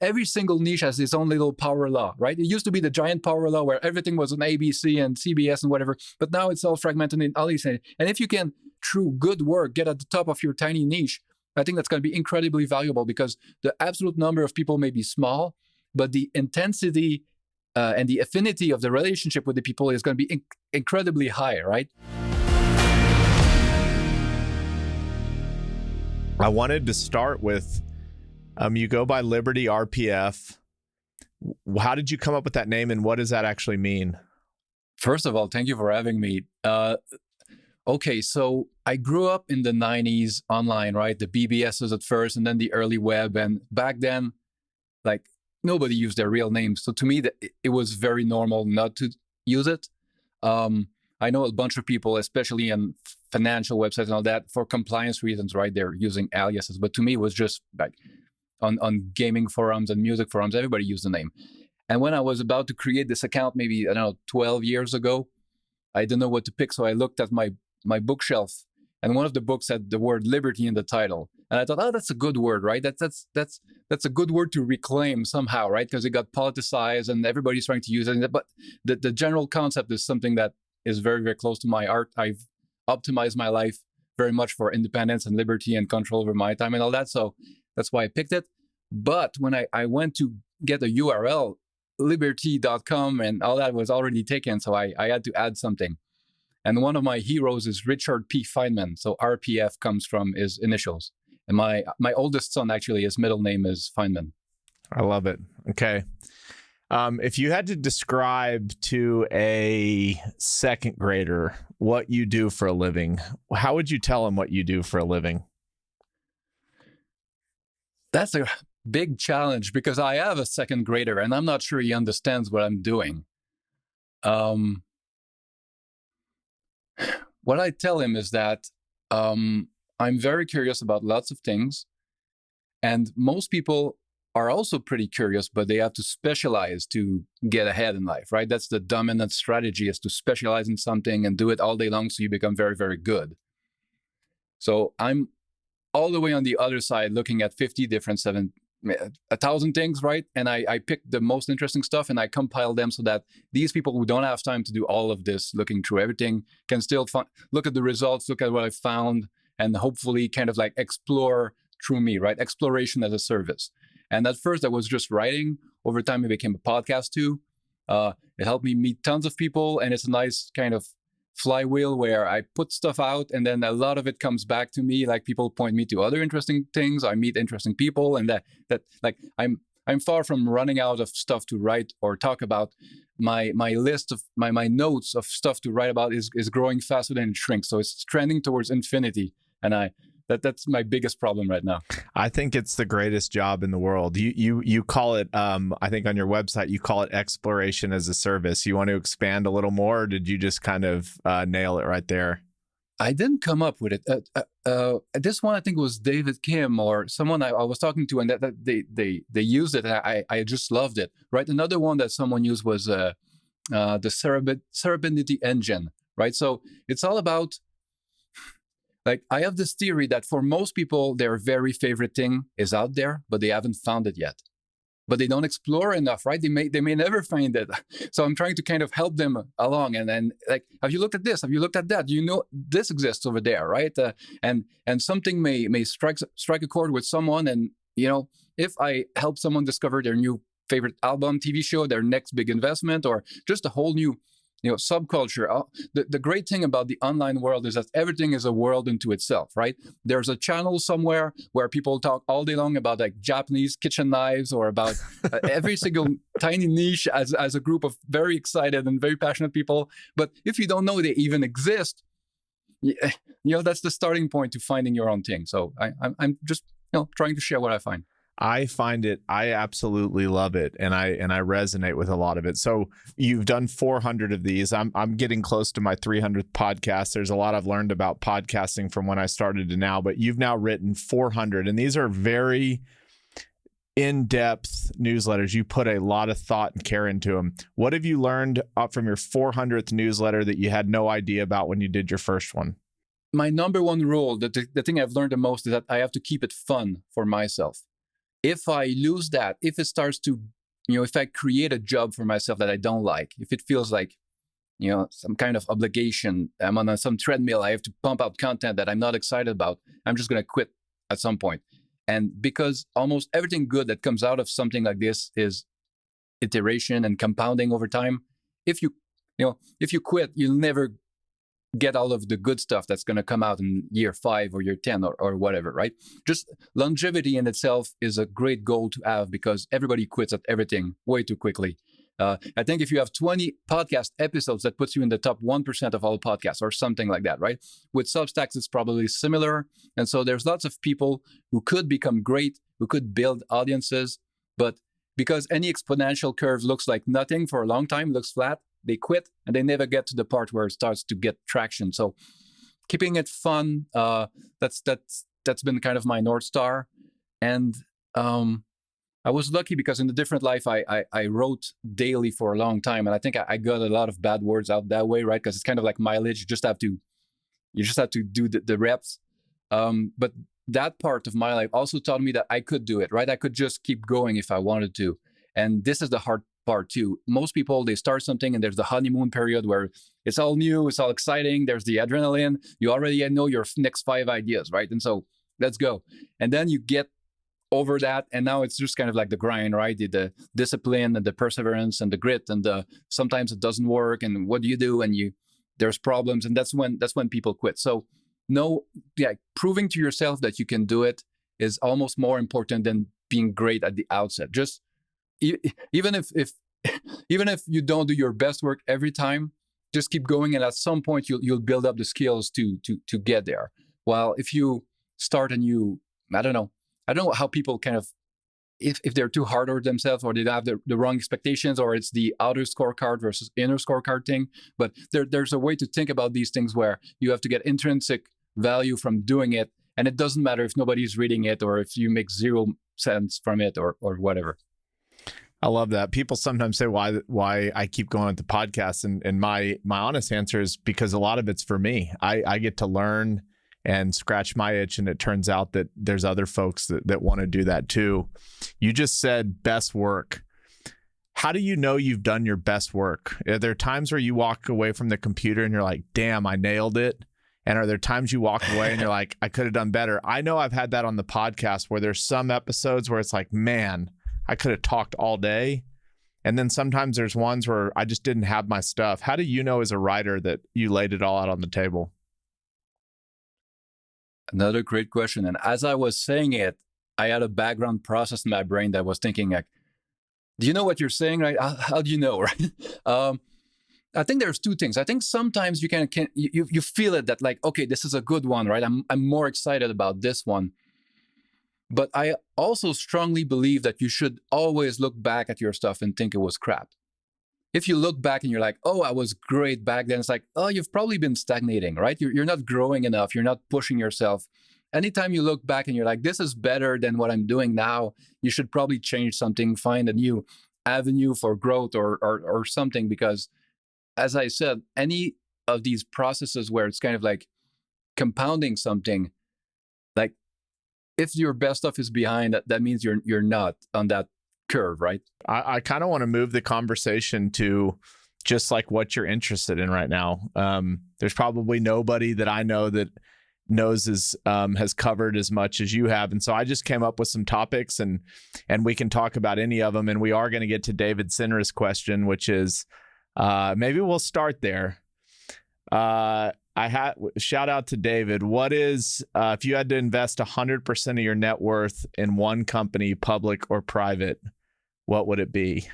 every single niche has its own little power law, right? It used to be the giant power law where everything was on ABC and CBS and whatever, but now it's all fragmented in all these things. And if you can, through good work, get at the top of your tiny niche, I think that's going to be incredibly valuable, because the absolute number of people may be small, but the intensity and the affinity of the relationship with the people is going to be incredibly high, right? I wanted to start with, you go by Liberty RPF. How did you come up with that name, and what does that actually mean? First of all, thank you for having me. Okay, so I grew up in the 90s online, right? The BBSs at first, and then the early web. And back then, like, nobody used their real names. So to me, it was very normal not to use it. I know a bunch of people, especially on financial websites and all that, for compliance reasons, right? They're using aliases. But to me, it was just like on gaming forums and music forums, everybody used the name. And when I was about to create this account, maybe, I don't know, 12 years ago, I didn't know what to pick. So I looked at my bookshelf, and one of the books had the word liberty in the title. And I thought, oh, that's a good word, right? That's a good word to reclaim somehow, right? Because it got politicized and everybody's trying to use it. But the general concept is something that is very, very close to my heart. I've optimized my life very much for independence and liberty and control over my time and all that. So that's why I picked it. But when I went to get a URL, liberty.com and all that was already taken. So I had to add something. And one of my heroes is Richard P. Feynman. So RPF comes from his initials. And my oldest son, actually, his middle name is Feynman. I love it. Okay. If you had to describe to a second grader what you do for a living, how would you tell him what you do for a living? That's a big challenge, because I have a second grader and I'm not sure he understands what I'm doing. What I tell him is that I'm very curious about lots of things. And most people are also pretty curious, but they have to specialize to get ahead in life, right? That's the dominant strategy, is to specialize in something and do it all day long so you become very, very good. So I'm all the way on the other side, looking at 50 different 1,000 things, right? And I pick the most interesting stuff and I compile them so that these people who don't have time to do all of this, looking through everything, can still look at the results, look at what I found, and hopefully kind of like explore through me, right? Exploration as a service. And at first I was just writing. Over time, it became a podcast too. It helped me meet tons of people, and it's a nice kind of flywheel where I put stuff out and then a lot of it comes back to me. Like, people point me to other interesting things. I meet interesting people, and that like I'm far from running out of stuff to write or talk about. My list of my notes of stuff to write about is growing faster than it shrinks. So it's trending towards infinity. And that's my biggest problem right now. I think it's the greatest job in the world. You call it, I think on your website, you call it exploration as a service. You want to expand a little more, or did you just kind of nail it right there? I didn't come up with it. This one, I think, was David Kim or someone I was talking to, and that they used it. And I just loved it. Right. Another one that someone used was the Serendipity Engine. Right. So it's all about, like, I have this theory that for most people, their very favorite thing is out there, but they haven't found it yet. But they don't explore enough, right? They may never find it. So I'm trying to kind of help them along. And like, have you looked at this? Have you looked at that? You know, this exists over there, right? And something may strike a chord with someone. And, you know, if I help someone discover their new favorite album, TV show, their next big investment, or just a whole new, you know, subculture. The great thing about the online world is that everything is a world into itself, right? There's a channel somewhere where people talk all day long about like Japanese kitchen knives, or about every single tiny niche as a group of very excited and very passionate people. But if you don't know they even exist, you know, that's the starting point to finding your own thing. So I'm just, you know, trying to share what I find. I absolutely love it. And I resonate with a lot of it. So you've done 400 of these. I'm getting close to my 300th podcast. There's a lot I've learned about podcasting from when I started to now, but you've now written 400, and these are very in-depth newsletters. You put a lot of thought and care into them. What have you learned from your 400th newsletter that you had no idea about when you did your first one? My number one rule, the thing I've learned the most, is that I have to keep it fun for myself. if I lose that, if it starts to, if I create a job for myself that I don't like, if it feels like, some kind of obligation, I'm on some treadmill, I have to pump out content that I'm not excited about, I'm just going to quit at some point. And because almost everything good that comes out of something like this is iteration and compounding over time. If you quit, you'll never get all of the good stuff that's going to come out in year 5 or year 10 or whatever, right? Just longevity in itself is a great goal to have, because everybody quits at everything way too quickly. I think if you have 20 podcast episodes, that puts you in the top 1% of all podcasts or something like that, right? With Substacks, it's probably similar. And so there's lots of people who could become great, who could build audiences, but because any exponential curve looks like nothing for a long time, looks flat, they quit and they never get to the part where it starts to get traction. So keeping it fun, that's been kind of my North Star. And I was lucky because in a different life, I wrote daily for a long time. And I think I got a lot of bad words out that way, right? Because it's kind of like mileage. You just have to do the reps. But that part of my life also taught me that I could do it, right? I could just keep going if I wanted to. And this is the hard part too. Most people, they start something and there's the honeymoon period where it's all new, it's all exciting. There's the adrenaline. You already know your next 5 ideas, right? And so let's go. And then you get over that, and now it's just kind of like the grind, right? The discipline and the perseverance and the grit, and sometimes it doesn't work. And what do you do? And there's problems, and that's when people quit. So proving to yourself that you can do it is almost more important than being great at the outset. Just even if you don't do your best work every time, just keep going, and at some point you'll build up the skills to get there. While if you start and I don't know how people kind of, if they're too hard on themselves, or they have the wrong expectations, or it's the outer scorecard versus inner scorecard thing. But there's a way to think about these things where you have to get intrinsic value from doing it, and it doesn't matter if nobody's reading it or if you make 0 cents from it or whatever. I love that. People sometimes say why I keep going with the podcast, and my honest answer is because a lot of it's for me. I get to learn and scratch my itch, and it turns out that there's other folks that want to do that too. You just said best work. How do you know you've done your best work? Are there times where you walk away from the computer and you're like, damn, I nailed it? And are there times you walk away and you're like, I could have done better? I know I've had that on the podcast where there's some episodes where it's like, man, I could have talked all day. And then sometimes there's ones where I just didn't have my stuff. How do you know as a writer that you laid it all out on the table? Another great question. And as I was saying it, I had a background process in my brain that was thinking like, do you know what you're saying, right? How do you know, right? I think there's 2 things. I think sometimes you feel it that like, okay, this is a good one, right? I'm more excited about this one. But I also strongly believe that you should always look back at your stuff and think it was crap. If you look back and you're like, oh, I was great back then, it's like, oh, you've probably been stagnating, right? You're not growing enough. You're not pushing yourself. Anytime you look back and you're like, this is better than what I'm doing now, you should probably change something, find a new avenue for growth or something. Because as I said, any of these processes where it's kind of like compounding something, like if your best stuff is behind, that means you're not on that curve, right? I kind of want to move the conversation to just like what you're interested in right now. There's probably nobody that I know that knows has covered as much as you have. And so I just came up with some topics, and we can talk about any of them. And we are going to get to David Sinner's question, which is maybe we'll start there. Shout out to David. What is, if you had to invest 100% of your net worth in one company, public or private, what would it be?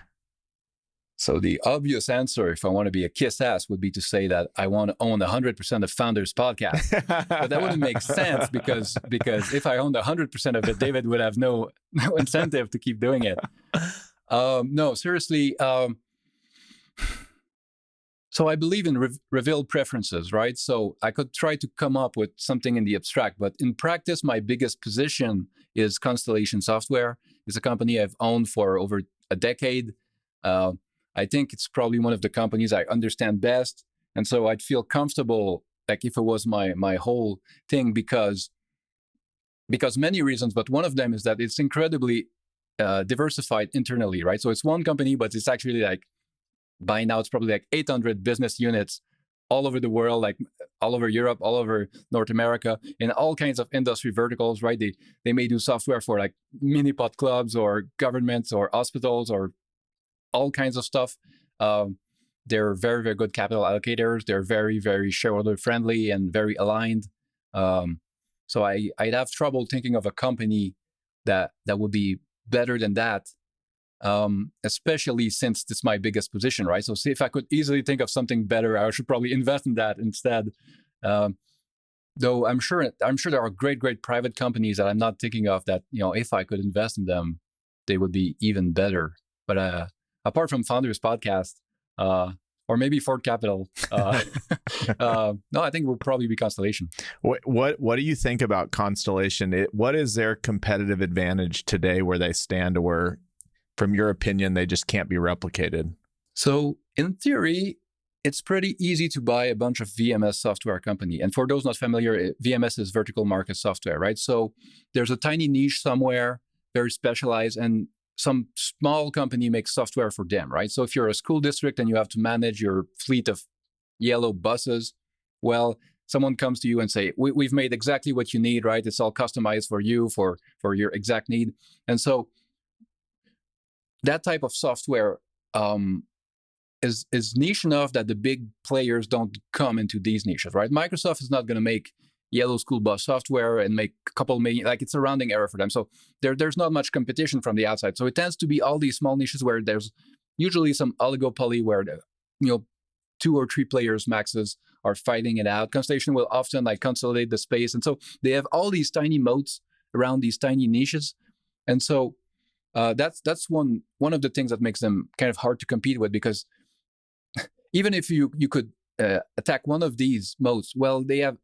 So the obvious answer, if I want to be a kiss ass, would be to say that I want to own 100% of Founders Podcast. But that wouldn't make sense because if I owned 100% of it, David would have no incentive to keep doing it. No, seriously. So I believe in revealed preferences, right? So I could try to come up with something in the abstract, but in practice, my biggest position is Constellation Software. It's a company I've owned for over a decade. I think it's probably one of the companies I understand best. And so I'd feel comfortable, like if it was my whole thing, because many reasons, but one of them is that it's incredibly diversified internally, right? So it's one company, but it's actually like by now it's probably like 800 business units all over the world, like all over Europe, all over North America, in all kinds of industry verticals, right? They may do software for like mini pod clubs or governments or hospitals or all kinds of stuff. They're very, very good capital allocators. They're very, very shareholder friendly and very aligned. So I'd have trouble thinking of a company that would be better than that, especially since it's my biggest position, right? So see, if I could easily think of something better, I should probably invest in that instead. Though I'm sure there are great private companies that I'm not thinking of that, if I could invest in them, they would be even better. But apart from Founders Podcast, or maybe Ford Capital, no, I think it will probably be Constellation. What do you think about Constellation? What is their competitive advantage today where they stand, to where, from your opinion, they just can't be replicated? So in theory, it's pretty easy to buy a bunch of VMS software company. And for those not familiar, VMS is vertical market software, right? So there's a tiny niche somewhere, very specialized, and some small company makes software for them, right? So if you're a school district and you have to manage your fleet of yellow buses, well, someone comes to you and say, we've made exactly what you need, right? It's all customized for you, for your exact need. And so that type of software is niche enough that the big players don't come into these niches, right? Microsoft is not going to make yellow school bus software and make a couple million, like it's a rounding error for them. So there's not much competition from the outside. So it tends to be all these small niches where there's usually some oligopoly where 2 or 3 players maxes are fighting it out. Constellation will often like consolidate the space. And so they have all these tiny moats around these tiny niches. And so that's one of the things that makes them kind of hard to compete with, because even if you could attack one of these moats, well, they have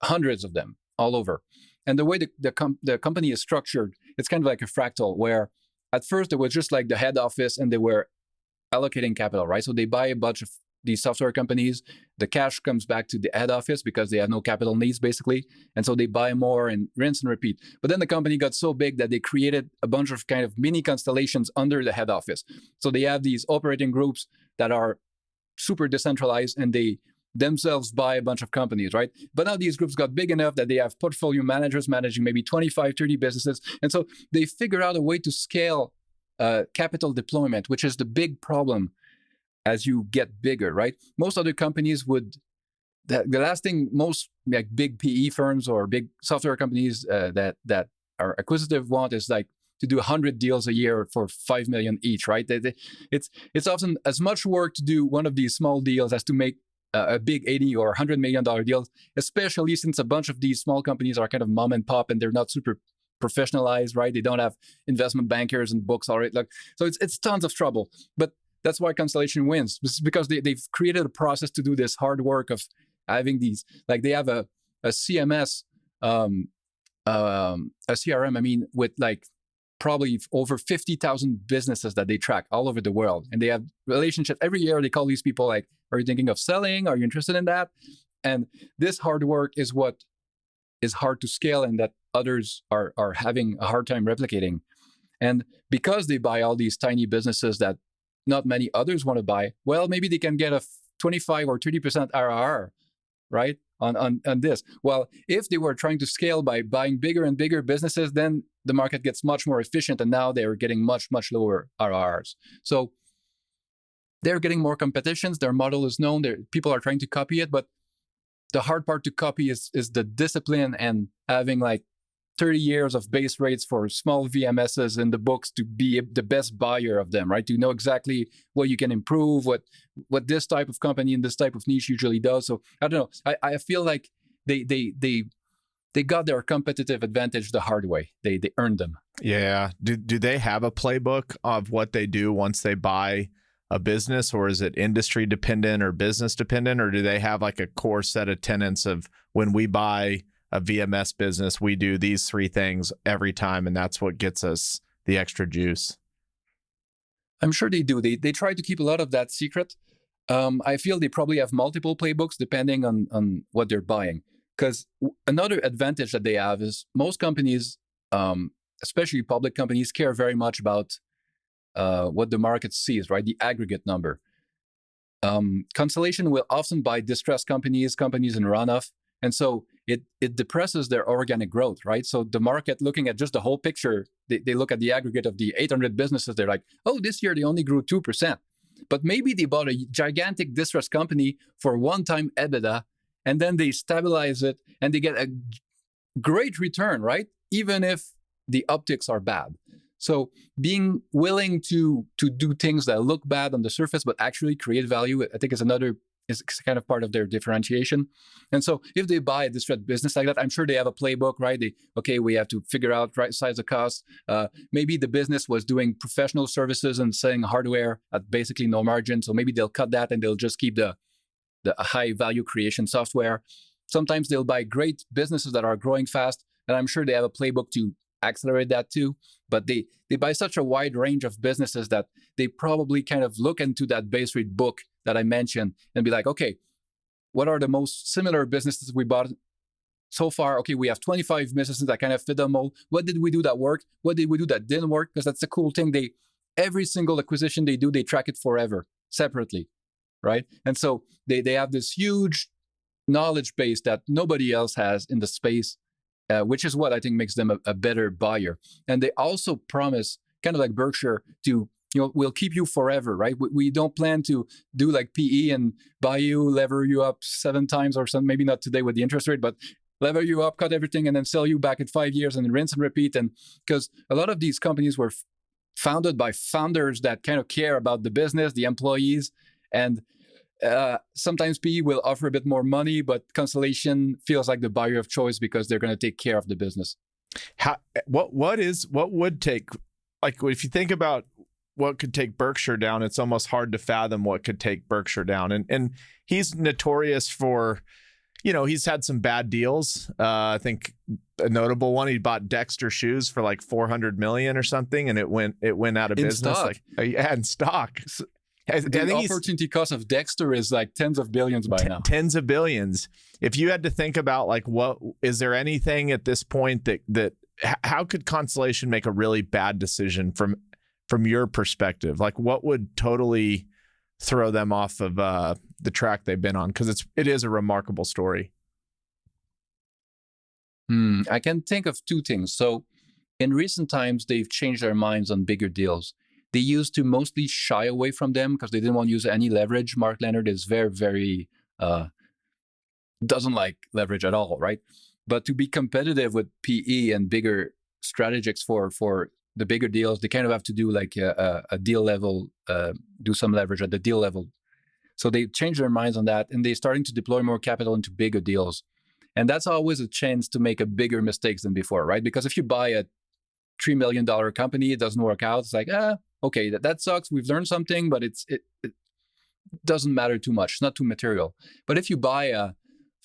hundreds of them all over. And the way the company is structured, it's kind of like a fractal, where at first it was just like the head office and they were allocating capital, right? So they buy a bunch of these software companies, the cash comes back to the head office because they have no capital needs, basically. And so they buy more and rinse and repeat. But then the company got so big that they created a bunch of kind of mini constellations under the head office. So they have these operating groups that are super decentralized, and they themselves buy a bunch of companies, right? But now these groups got big enough that they have portfolio managers managing maybe 25, 30 businesses. And so they figure out a way to scale capital deployment, which is the big problem as you get bigger, right? Most other companies would, the last thing most like big PE firms or big software companies that are acquisitive want is like to do 100 deals a year for 5 million each, right? It's often as much work to do one of these small deals as to make a big 80 or $100 million deal, especially since a bunch of these small companies are kind of mom and pop and they're not super professionalized, right? They don't have investment bankers and books already. So it's tons of trouble. But that's why Constellation wins. This is because they've created a process to do this hard work of having these, like they have a CMS, a CRM, I mean, with like probably over 50,000 businesses that they track all over the world. And they have relationships. Every year they call these people like, are you thinking of selling? Are you interested in that? And this hard work is what is hard to scale and that others are having a hard time replicating. And because they buy all these tiny businesses that not many others want to buy, well, maybe they can get a 25 or 30% IRR, right? On this. Well, if they were trying to scale by buying bigger and bigger businesses, then the market gets much more efficient, and now they're getting much lower IRRs. So they're getting more competitions. Their model is known. People are trying to copy it, but the hard part to copy is the discipline and having like 30 years of base rates for small VMSs in the books to be the best buyer of them, right? To know exactly what you can improve, what this type of company and this type of niche usually does. So I don't know. I feel like they got their competitive advantage the hard way. They earned them. Yeah. Do they have a playbook of what they do once they buy a business, or is it industry dependent or business dependent, or do they have like a core set of tenets of when we buy a VMS business, we do these 3 things every time, and that's what gets us the extra juice? I'm sure they do. They try to keep a lot of that secret. I feel they probably have multiple playbooks depending on what they're buying. Because another advantage that they have is most companies especially public companies, care very much about what the market sees, right? The aggregate number. Constellation will often buy distressed companies in runoff, and so it depresses their organic growth, right? So the market, looking at just the whole picture, they look at the aggregate of the 800 businesses. They're like, oh, this year they only grew 2%. But maybe they bought a gigantic distressed company for one-time EBITDA, and then they stabilize it, and they get a great return, right? Even if the optics are bad. So being willing to do things that look bad on the surface but actually create value, I think is kind of part of their differentiation. And so if they buy a distressed business like that, I'm sure they have a playbook, right? We have to figure out right size the cost. Maybe the business was doing professional services and selling hardware at basically no margin. So maybe they'll cut that and they'll just keep the high value creation software. Sometimes they'll buy great businesses that are growing fast, and I'm sure they have a playbook to accelerate that too. But they buy such a wide range of businesses that they probably kind of look into that base rate book that I mentioned and be like, okay, what are the most similar businesses we bought so far? Okay, we have 25 businesses that kind of fit the mold. What did we do that worked? What did we do that didn't work? Because that's the cool thing. Every single acquisition they do, they track it forever, separately, right? And so they have this huge knowledge base that nobody else has in the space, which is what I think makes them a better buyer. And they also promise, kind of like Berkshire, to, we'll keep you forever, right? We don't plan to do like PE and buy you, lever you up 7 times or something, maybe not today with the interest rate, but lever you up, cut everything, and then sell you back in 5 years and rinse and repeat. And because a lot of these companies were founded by founders that kind of care about the business, the employees, and sometimes PE will offer a bit more money, but Constellation feels like the buyer of choice because they're going to take care of the business. What would take, like, if you think about what could take Berkshire down, it's almost hard to fathom what could take Berkshire down. And he's notorious for, he's had some bad deals. I think a notable one, he bought Dexter shoes for like $400 million or something, and it went out of business. Stock. In stock. I think opportunity cost of Dexter is like tens of billions by now. Tens of billions. If you had to think about, like, what is there anything at this point that how could Constellation make a really bad decision from your perspective? Like, what would totally throw them off of the track they've been on? Because it is a remarkable story. I can think of 2 things. So in recent times, they've changed their minds on bigger deals. They used to mostly shy away from them because they didn't want to use any leverage. Mark Leonard is very, very, doesn't like leverage at all, right? But to be competitive with PE and bigger strategics for the bigger deals, they kind of have to do like a deal level, do some leverage at the deal level. So they changed their minds on that, and they're starting to deploy more capital into bigger deals. And that's always a chance to make a bigger mistakes than before, right? Because if you buy a $3 million company, it doesn't work out. It's like, okay, that sucks. We've learned something, but it doesn't matter too much. It's not too material. But if you buy a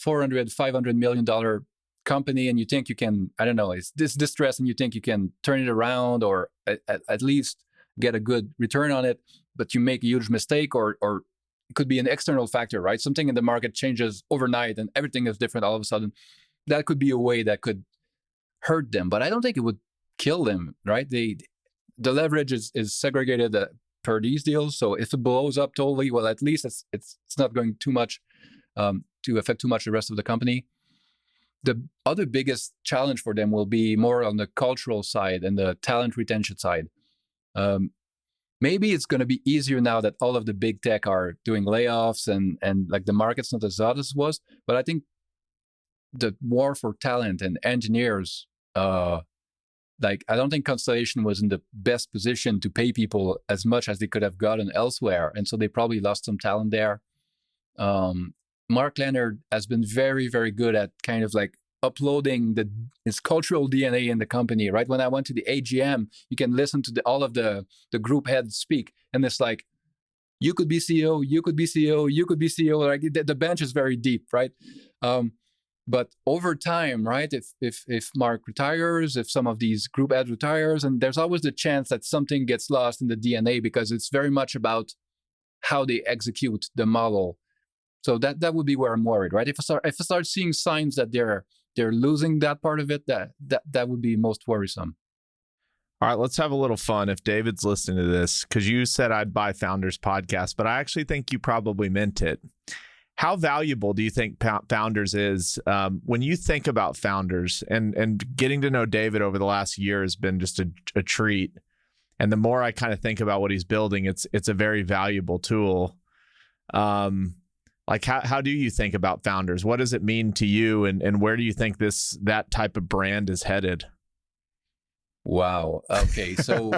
$500 million company and you think you can, I don't know, it's this distress, and you think you can turn it around or at least get a good return on it, but you make a huge mistake, or it could be an external factor, right? Something in the market changes overnight and everything is different all of a sudden. That could be a way that could hurt them, but I don't think it would kill them, right? The leverage is segregated per these deals. So if it blows up totally, well, at least it's not going too much to affect too much the rest of the company. The other biggest challenge for them will be more on the cultural side and the talent retention side. Maybe it's going to be easier now that all of the big tech are doing layoffs and like the market's not as hot as it was. But I think the war for talent and engineers, like, I don't think Constellation was in the best position to pay people as much as they could have gotten elsewhere. And so they probably lost some talent there. Mark Leonard has been very, very good at kind of like uploading his cultural DNA in the company, right? When I went to the AGM, you can listen to all of the group heads speak. And it's like, you could be CEO, you could be CEO, you could be CEO. Like the bench is very deep, right? But over time, right, if Mark retires, if some of these group heads retires, and there's always the chance that something gets lost in the DNA because it's very much about how they execute the model. So that would be where I'm worried, right? If I start seeing signs that they're losing that part of it, that would be most worrisome. All right, let's have a little fun. If David's listening to this, because you said I'd buy Founders Podcast, but I actually think you probably meant it. How valuable do you think Founders is? When you think about Founders, and getting to know David over the last year has been just a treat. And the more I kind of think about what he's building, it's a very valuable tool. Like how do you think about Founders? What does it mean to you, and where do you think that type of brand is headed? Wow. Okay. So,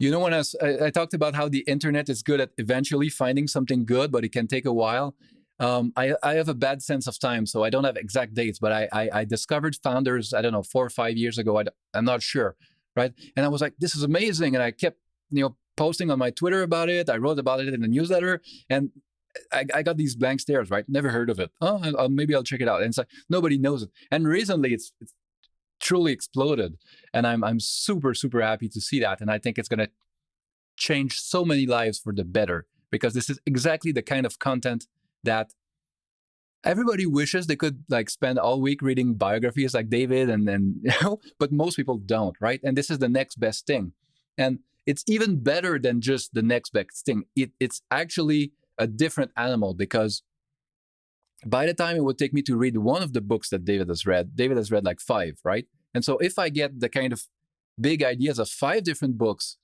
when I talked about how the internet is good at eventually finding something good, but it can take a while. I have a bad sense of time, so I don't have exact dates, but I discovered Founders, I don't know, 4 or 5 years ago. I'm not sure. Right. And I was like, this is amazing. And I kept, posting on my Twitter about it. I wrote about it in the newsletter, and I got these blank stares, right? Never heard of it. Oh, maybe I'll check it out. And it's like, nobody knows it. And recently it's truly exploded, and I'm super, super happy to see that. And I think it's going to change so many lives for the better, because this is exactly the kind of content that everybody wishes they could spend all week reading biographies like David, and but most people don't, right? And this is the next best thing. And it's even better than just the next best thing. It's actually a different animal, because by the time it would take me to read one of the books that David has read like 5, right? And so if I get the kind of big ideas of 5 different books,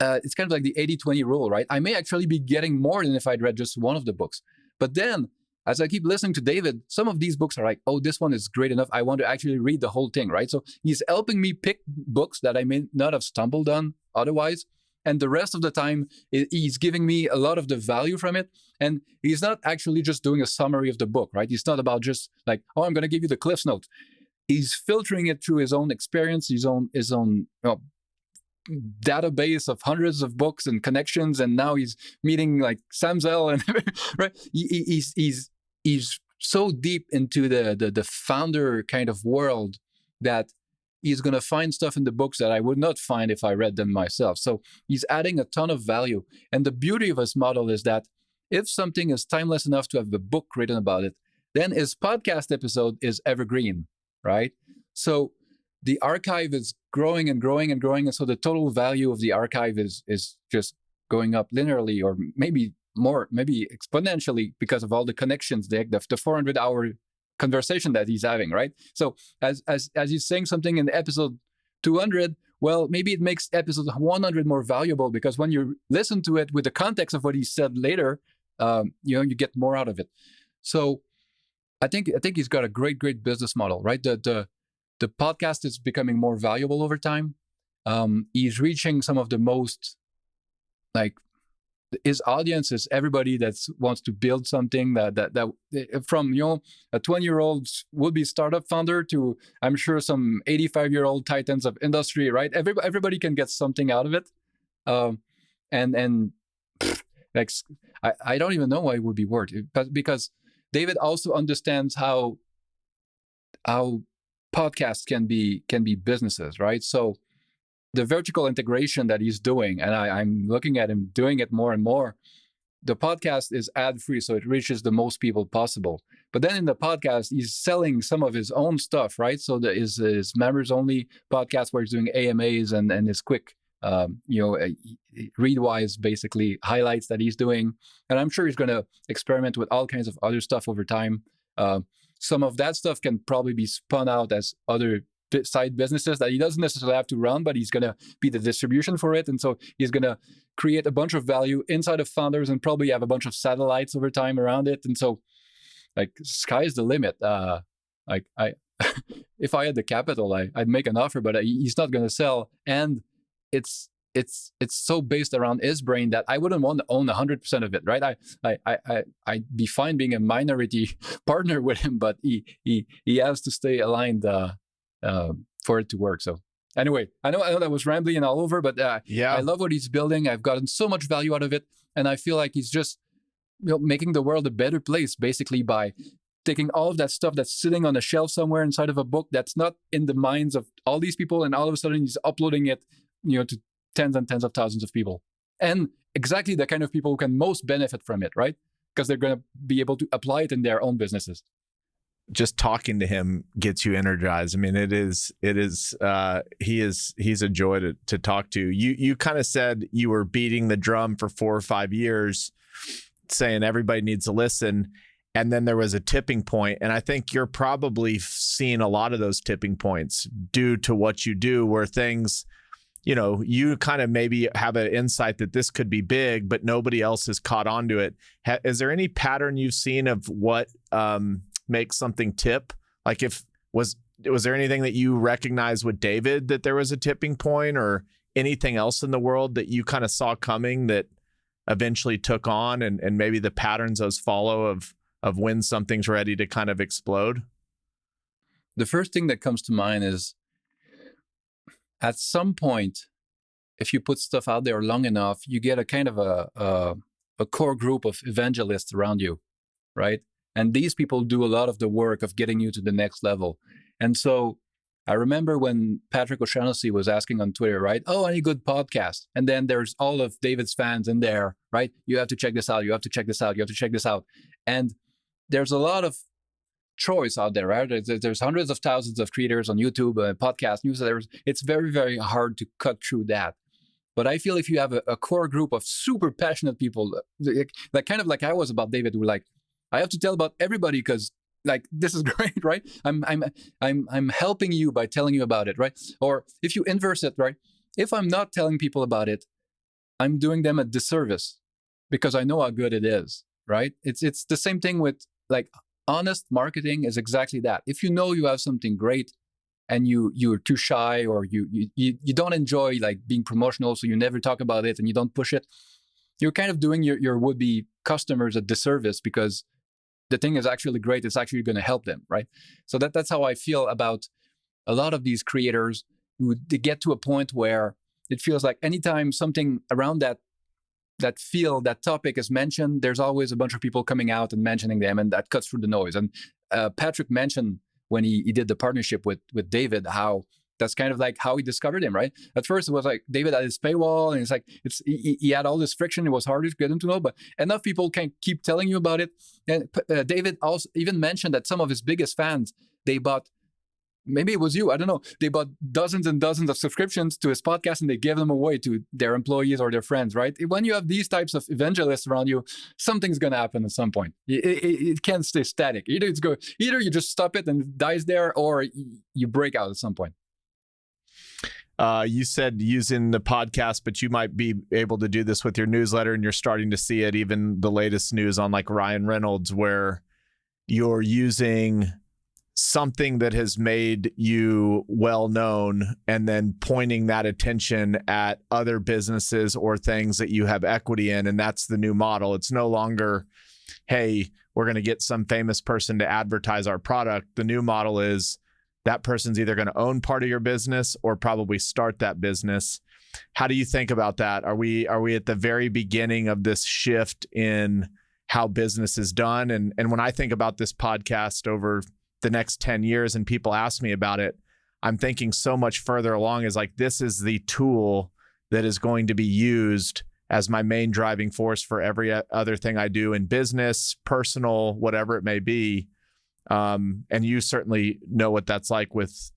it's kind of like the 80-20 rule, right? I may actually be getting more than if I'd read just one of the books. But then, as I keep listening to David, some of these books are like, oh, this one is great enough. I want to actually read the whole thing, right? So he's helping me pick books that I may not have stumbled on otherwise. And the rest of the time, he's giving me a lot of the value from it. And he's not actually just doing a summary of the book, right? He's not about just like, oh, I'm going to give you the Cliff's Notes. He's filtering it through his own experience, his own database of hundreds of books and connections. And now he's meeting like Sam Zell, and right? He's so deep into the founder kind of world that he's going to find stuff in the books that I would not find if I read them myself. So he's adding a ton of value. And the beauty of his model is that if something is timeless enough to have a book written about it, then his podcast episode is evergreen, right? So the archive is growing and growing and growing. And so the total value of the archive is just going up linearly, or maybe more, maybe exponentially, because of all the connections, the 400-hour conversation that he's having, right? So as he's saying something in episode 200, well, maybe it makes episode 100 more valuable, because when you listen to it with the context of what he said later, you get more out of it. So I think he's got a great business model, right? The podcast is becoming more valuable over time. He's reaching some of the most, his audience is everybody that wants to build something that from a 20-year-old would-be startup founder to, I'm sure, some 85-year-old titans of industry, right? Everybody can get something out of it. I don't even know why it would be worth it, but because David also understands how podcasts can be businesses, right? So the vertical integration that he's doing, and I'm looking at him doing it more and more. The podcast is ad-free, so it reaches the most people possible. But then in the podcast, he's selling some of his own stuff, right? So there is his members-only podcast where he's doing AMAs and his quick, Readwise, basically, highlights that he's doing. And I'm sure he's going to experiment with all kinds of other stuff over time. Some of that stuff can probably be spun out as other side businesses that he doesn't necessarily have to run, but he's going to be the distribution for it. And so he's going to create a bunch of value inside of Founders and probably have a bunch of satellites over time around it. And so sky's the limit. If I had the capital, I'd make an offer, but he's not going to sell. And it's so based around his brain that I wouldn't want to own 100% of it, right? I'd be fine being a minority partner with him, but he has to stay aligned for it to work. So anyway, I know that was rambling and all over, but I love what he's building. I've gotten so much value out of it, and I feel like he's just making the world a better place, basically, by taking all of that stuff that's sitting on a shelf somewhere inside of a book that's not in the minds of all these people, and all of a sudden he's uploading it, to tens and tens of thousands of people, and exactly the kind of people who can most benefit from it, right? Because they're going to be able to apply it in their own businesses. just talking to him gets you energized. I mean, he's a joy to talk to. You kind of said you were beating the drum for 4 or 5 years, saying everybody needs to listen. And then there was a tipping point. And I think you're probably seeing a lot of those tipping points due to what you do, where things, you kind of maybe have an insight that this could be big, but nobody else has caught on to it. Is there any pattern you've seen of what makes something tip? Like was there anything that you recognized with David, that there was a tipping point, or anything else in the world that you kind of saw coming that eventually took on, and maybe the patterns those follow of when something's ready to kind of explode? The first thing that comes to mind is, at some point, if you put stuff out there long enough, you get a kind of a core group of evangelists around you, right? And these people do a lot of the work of getting you to the next level. And so I remember when Patrick O'Shaughnessy was asking on Twitter, right? Oh, any good podcast? And then there's all of David's fans in there, right? You have to check this out. You have to check this out. You have to check this out. And there's a lot of choice out there, right? There's hundreds of thousands of creators on YouTube, podcast, newsletters. It's very, very hard to cut through that. But I feel if you have a core group of super passionate people, like kind of like I was about David, who like, I have to tell about everybody because like this is great, right? I'm helping you by telling you about it, right? Or if you inverse it, right? If I'm not telling people about it, I'm doing them a disservice because I know how good it is, right? It's the same thing with like honest marketing is exactly that. If you know you have something great and you're too shy, or you don't enjoy like being promotional, so you never talk about it and you don't push it, you're kind of doing your would-be customers a disservice, because the thing is actually great. It's actually going to help them, right? So that's how I feel about a lot of these creators who they get to a point where it feels like anytime something around that field, that topic is mentioned, there's always a bunch of people coming out and mentioning them, and that cuts through the noise. And Patrick mentioned when he did the partnership with David, how that's kind of like how he discovered him, right? At first, it was like David had his paywall, and it's like he had all this friction. It was harder to get him to know, but enough people can keep telling you about it. And David also even mentioned that some of his biggest fans, they bought, maybe it was you, I don't know, they bought dozens and dozens of subscriptions to his podcast, and they gave them away to their employees or their friends, right? When you have these types of evangelists around you, something's going to happen at some point. It can't stay static. Either you just stop it and it dies there, or you break out at some point. You said using the podcast, but you might be able to do this with your newsletter, and you're starting to see it, even the latest news on like Ryan Reynolds, where you're using something that has made you well known and then pointing that attention at other businesses or things that you have equity in. And that's the new model. It's no longer, hey, we're going to get some famous person to advertise our product. The new model is that person's either going to own part of your business or probably start that business. How do you think about that? Are we at the very beginning of this shift in how business is done? And when I think about this podcast over the next 10 years and people ask me about it, I'm thinking so much further along, is like, this is the tool that is going to be used as my main driving force for every other thing I do in business, personal, whatever it may be. And you certainly know what that's like with,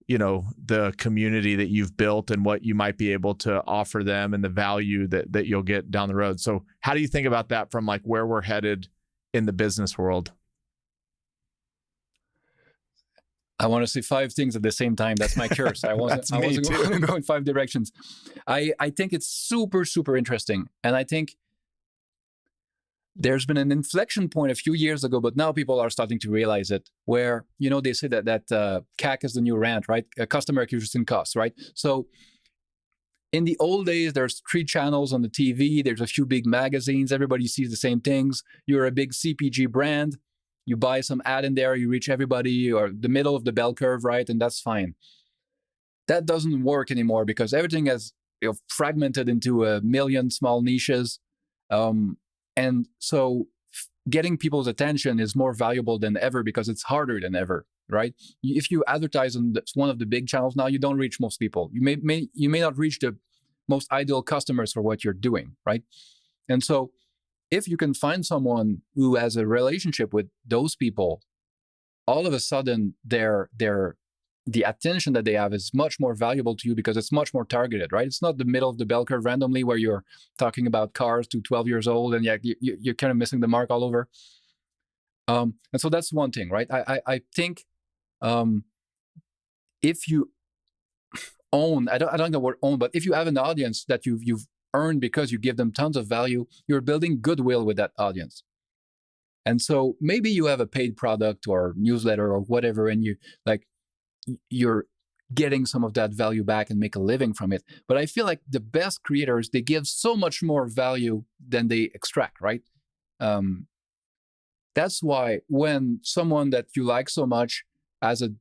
the community that you've built and what you might be able to offer them and the value that you'll get down the road. So how do you think about that from like where we're headed in the business world? I want to say 5 things at the same time. That's my curse. I wasn't going to go in 5 directions. I think it's super, super interesting. And I think there's been an inflection point a few years ago, but now people are starting to realize it, where, they say that CAC is the new rent, right? Customer acquisition costs, right? So in the old days, there's 3 channels on the TV. There's a few big magazines. Everybody sees the same things. You're a big CPG brand. You buy some ad in there, you reach everybody, or the middle of the bell curve, right? And that's fine. That doesn't work anymore because everything has fragmented into a million small niches. And so getting people's attention is more valuable than ever because it's harder than ever, right? If you advertise on one of the big channels now, you don't reach most people. You may not reach the most ideal customers for what you're doing, right? And so if you can find someone who has a relationship with those people all of a sudden the attention that they have is much more valuable to you because it's much more targeted, right? It's not the middle of the bell curve randomly where you're talking about cars to 12 years old and you're kind of missing the mark all over. And so that's one thing, right? I think if you own, I don't know the word own, but if you have an audience that you've earned because you give them tons of value, you're building goodwill with that audience. And so maybe you have a paid product or newsletter or whatever, and you're getting some of that value back and make a living from it. But I feel like the best creators, they give so much more value than they extract, right? That's why when someone that you like so much as a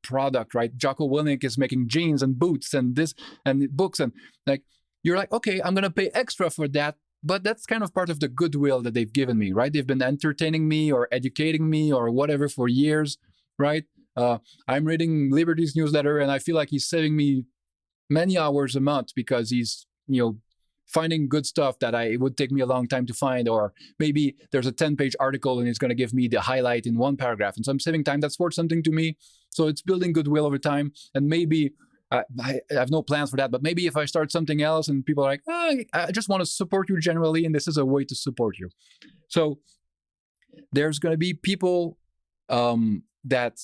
product, right? Jocko Willink is making jeans and boots and this and books, and you're like, okay, I'm gonna pay extra for that, but that's kind of part of the goodwill that they've given me, right? They've been entertaining me or educating me or whatever for years, right? I'm reading Liberty's newsletter, and I feel like he's saving me many hours a month because he's, finding good stuff that it would take me a long time to find, or maybe there's a 10-page article and it's going to give me the highlight in one paragraph, and so I'm saving time. That's worth something to me. So it's building goodwill over time, and maybe I have no plans for that, but maybe if I start something else and people are like, I just want to support you generally, and this is a way to support you. So there's going to be people that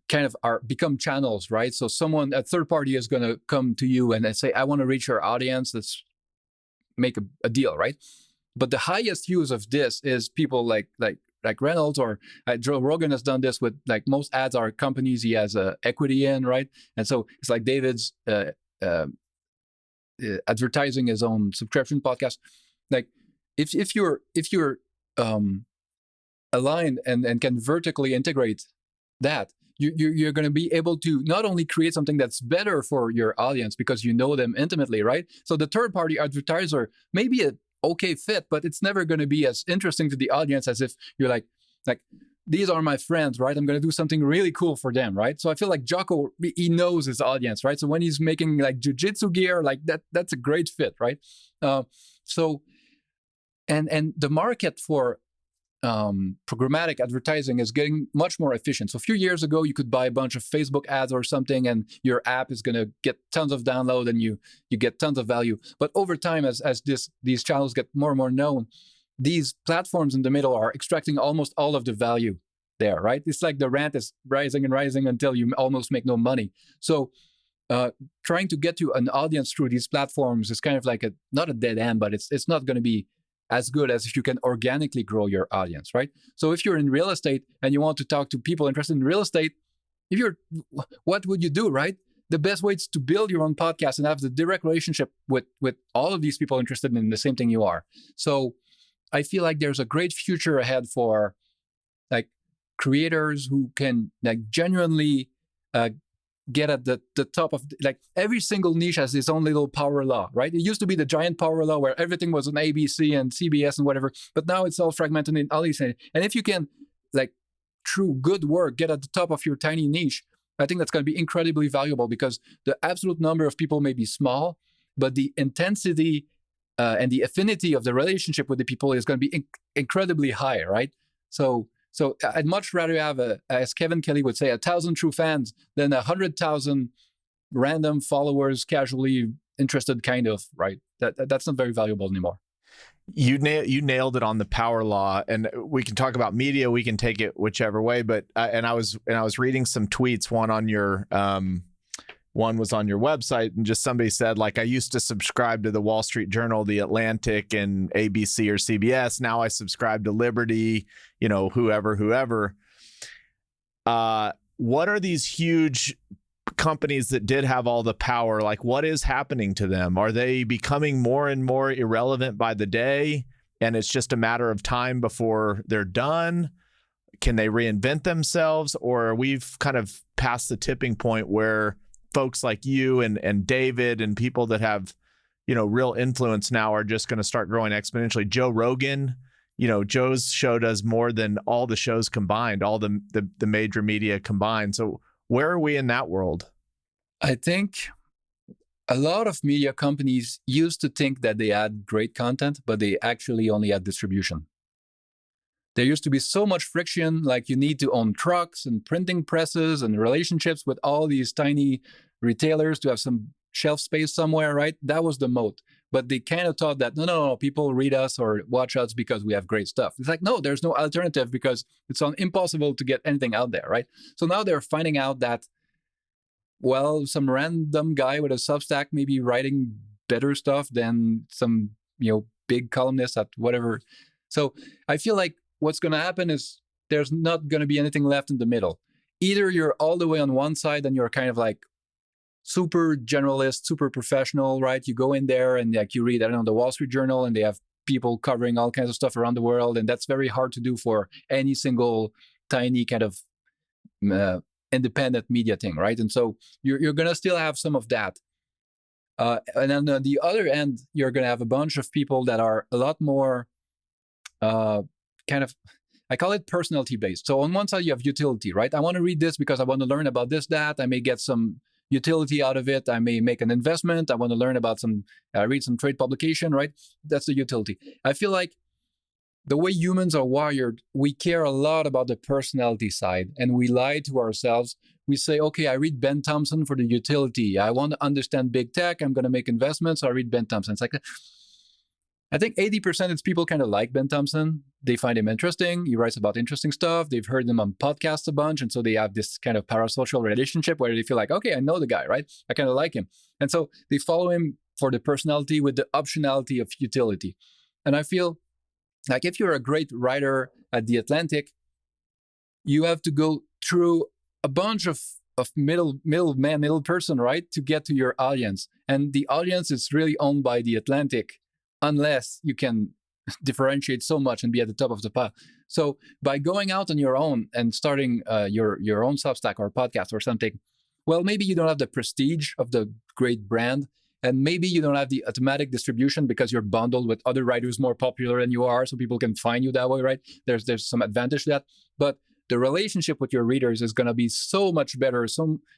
kind of become channels, right? So a third party is going to come to you and say, I want to reach your audience. Let's make a deal, right? But the highest use of this is people like Reynolds, or Joe Rogan has done this with, most ads are companies he has equity in, right? And so it's like David's advertising his own subscription podcast. If you're aligned and can vertically integrate that, you're going to be able to not only create something that's better for your audience because you know them intimately, right? So the third-party advertiser may be an okay fit, but it's never going to be as interesting to the audience as if you're like these are my friends, right? I'm going to do something really cool for them, right? So I feel like Jocko, he knows his audience, right? So when he's making jiu-jitsu gear, that's a great fit, right? So the market for programmatic advertising is getting much more efficient. So a few years ago, you could buy a bunch of Facebook ads or something, and your app is going to get tons of download, and you get tons of value. But over time, as these channels get more and more known, these platforms in the middle are extracting almost all of the value there, right? It's like the rent is rising and rising until you almost make no money. So trying to get to an audience through these platforms is kind of like not a dead end, but it's not going to be as good as if you can organically grow your audience, right? So if you're in real estate and you want to talk to people interested in real estate, what would you do, right? The best way is to build your own podcast and have the direct relationship with all of these people interested in the same thing you are. So I feel like there's a great future ahead for creators who can genuinely get at the top of every single niche has its own little power law, right? It used to be the giant power law where everything was on ABC and CBS and whatever, but now it's all fragmented in all these things. And if you can, through good work, get at the top of your tiny niche, I think that's going to be incredibly valuable, because the absolute number of people may be small, but the intensity and the affinity of the relationship with the people is going to be incredibly high, right? So I'd much rather have, as Kevin Kelly would say, 1,000 true fans than 100,000 random followers, casually interested, kind of, right? That's not very valuable anymore. You nailed it on the power law, and we can talk about media. We can take it whichever way, but I was reading some tweets. One was on your website, and just somebody said, I used to subscribe to the Wall Street Journal, the Atlantic, and ABC or CBS. Now I subscribe to Liberty, whoever. What are these huge companies that did have all the power? What is happening to them? Are they becoming more and more irrelevant by the day, and it's just a matter of time before they're done? Can they reinvent themselves, or we've kind of passed the tipping point where folks like you and David and people that have, real influence now are just going to start growing exponentially? Joe Rogan, Joe's show does more than all the shows combined, all the major media combined. So where are we in that world? I think a lot of media companies used to think that they had great content, but they actually only had distribution. there used to be so much friction, like you need to own trucks and printing presses and relationships with all these tiny retailers to have some shelf space somewhere, right? That was the moat. But they kind of thought that, no, people read us or watch us because we have great stuff. It's like, no, there's no alternative because it's impossible to get anything out there, right? So now they're finding out that, well, some random guy with a Substack may be writing better stuff than some, big columnist at whatever. So I feel like what's going to happen is there's not going to be anything left in the middle. Either you're all the way on one side and you're kind of like super generalist, super professional, right? You go in there and like you read, I don't know, the Wall Street Journal, and they have people covering all kinds of stuff around the world. And that's very hard to do for any single tiny kind of independent media thing, right? And so you're going to still have some of that. And then on the other end, you're going to have a bunch of people that are a lot more kind of, I call it personality based. So on one side, you have utility, right? I want to read this because I want to learn about this, that. I may get some utility out of it. I may make an investment. I want to learn about read some trade publication, right? That's the utility. I feel like the way humans are wired, we care a lot about the personality side, and we lie to ourselves. We say, okay, I read Ben Thompson for the utility. I want to understand big tech. I'm going to make investments. So I read Ben Thompson. It's like, I think 80% of people kind of like Ben Thompson. They find him interesting. He writes about interesting stuff. They've heard him on podcasts a bunch. And so they have this kind of parasocial relationship where they feel like, okay, I know the guy, right? I kind of like him. And so they follow him for the personality with the optionality of utility. And I feel like if you're a great writer at The Atlantic, you have to go through a bunch of middle person, right? To get to your audience. And the audience is really owned by The Atlantic, unless you can differentiate so much and be at the top of the pile. So by going out on your own and starting your own Substack or podcast or something, well, maybe you don't have the prestige of the great brand, and maybe you don't have the automatic distribution because you're bundled with other writers more popular than you are, so people can find you that way, right? There's some advantage to that, but the relationship with your readers is going to be so much better,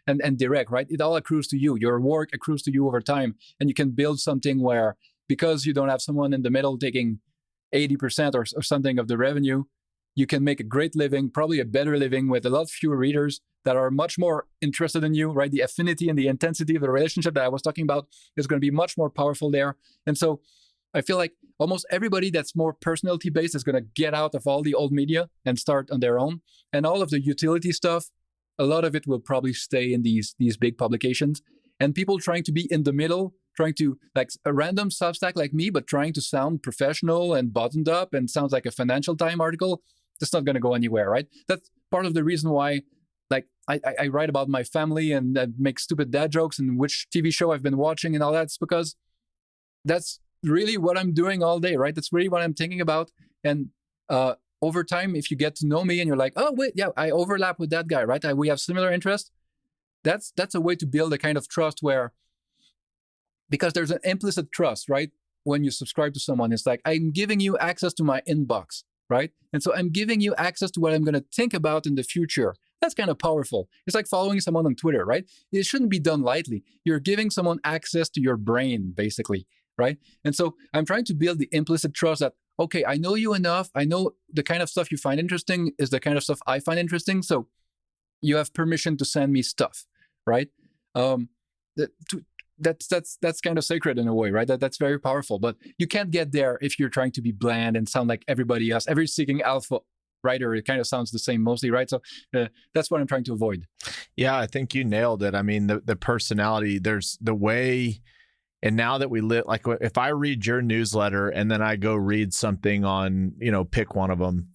and direct, right? It all accrues to you. Your work accrues to you over time, and you can build something where, because you don't have someone in the middle taking 80% or something of the revenue, you can make a great living, probably a better living with a lot fewer readers that are much more interested in you, right? The affinity and the intensity of the relationship that I was talking about is going to be much more powerful there. And so I feel like almost everybody that's more personality based is going to get out of all the old media and start on their own. And all of the utility stuff, a lot of it will probably stay in these big publications. And people trying to be in the middle, trying to, like a random Substack like me, but trying to sound professional and buttoned up and sounds like a Financial Times article, that's not going to go anywhere, right? That's part of the reason why, like, I write about my family and make stupid dad jokes and which TV show I've been watching and all that. It's because that's really what I'm doing all day, right? That's really what I'm thinking about. And over time, if you get to know me and you're like, oh, wait, yeah, I overlap with that guy, right? We have similar interests. That's a way to build a kind of trust where, because there's an implicit trust, right? When you subscribe to someone, it's like, I'm giving you access to my inbox, right? And so I'm giving you access to what I'm going to think about in the future. That's kind of powerful. It's like following someone on Twitter, right? It shouldn't be done lightly. You're giving someone access to your brain, basically, right? And so I'm trying to build the implicit trust that, okay, I know you enough. I know the kind of stuff you find interesting is the kind of stuff I find interesting. So you have permission to send me stuff, right? That's kind of sacred in a way, right? That's very powerful. But you can't get there if you're trying to be bland and sound like everybody else. Every seeking alpha writer, it kind of sounds the same mostly, right? So that's what I'm trying to avoid. Yeah, I think you nailed it. I mean, the personality, there's the way, and now that we live, like if I read your newsletter and then I go read something on, pick one of them,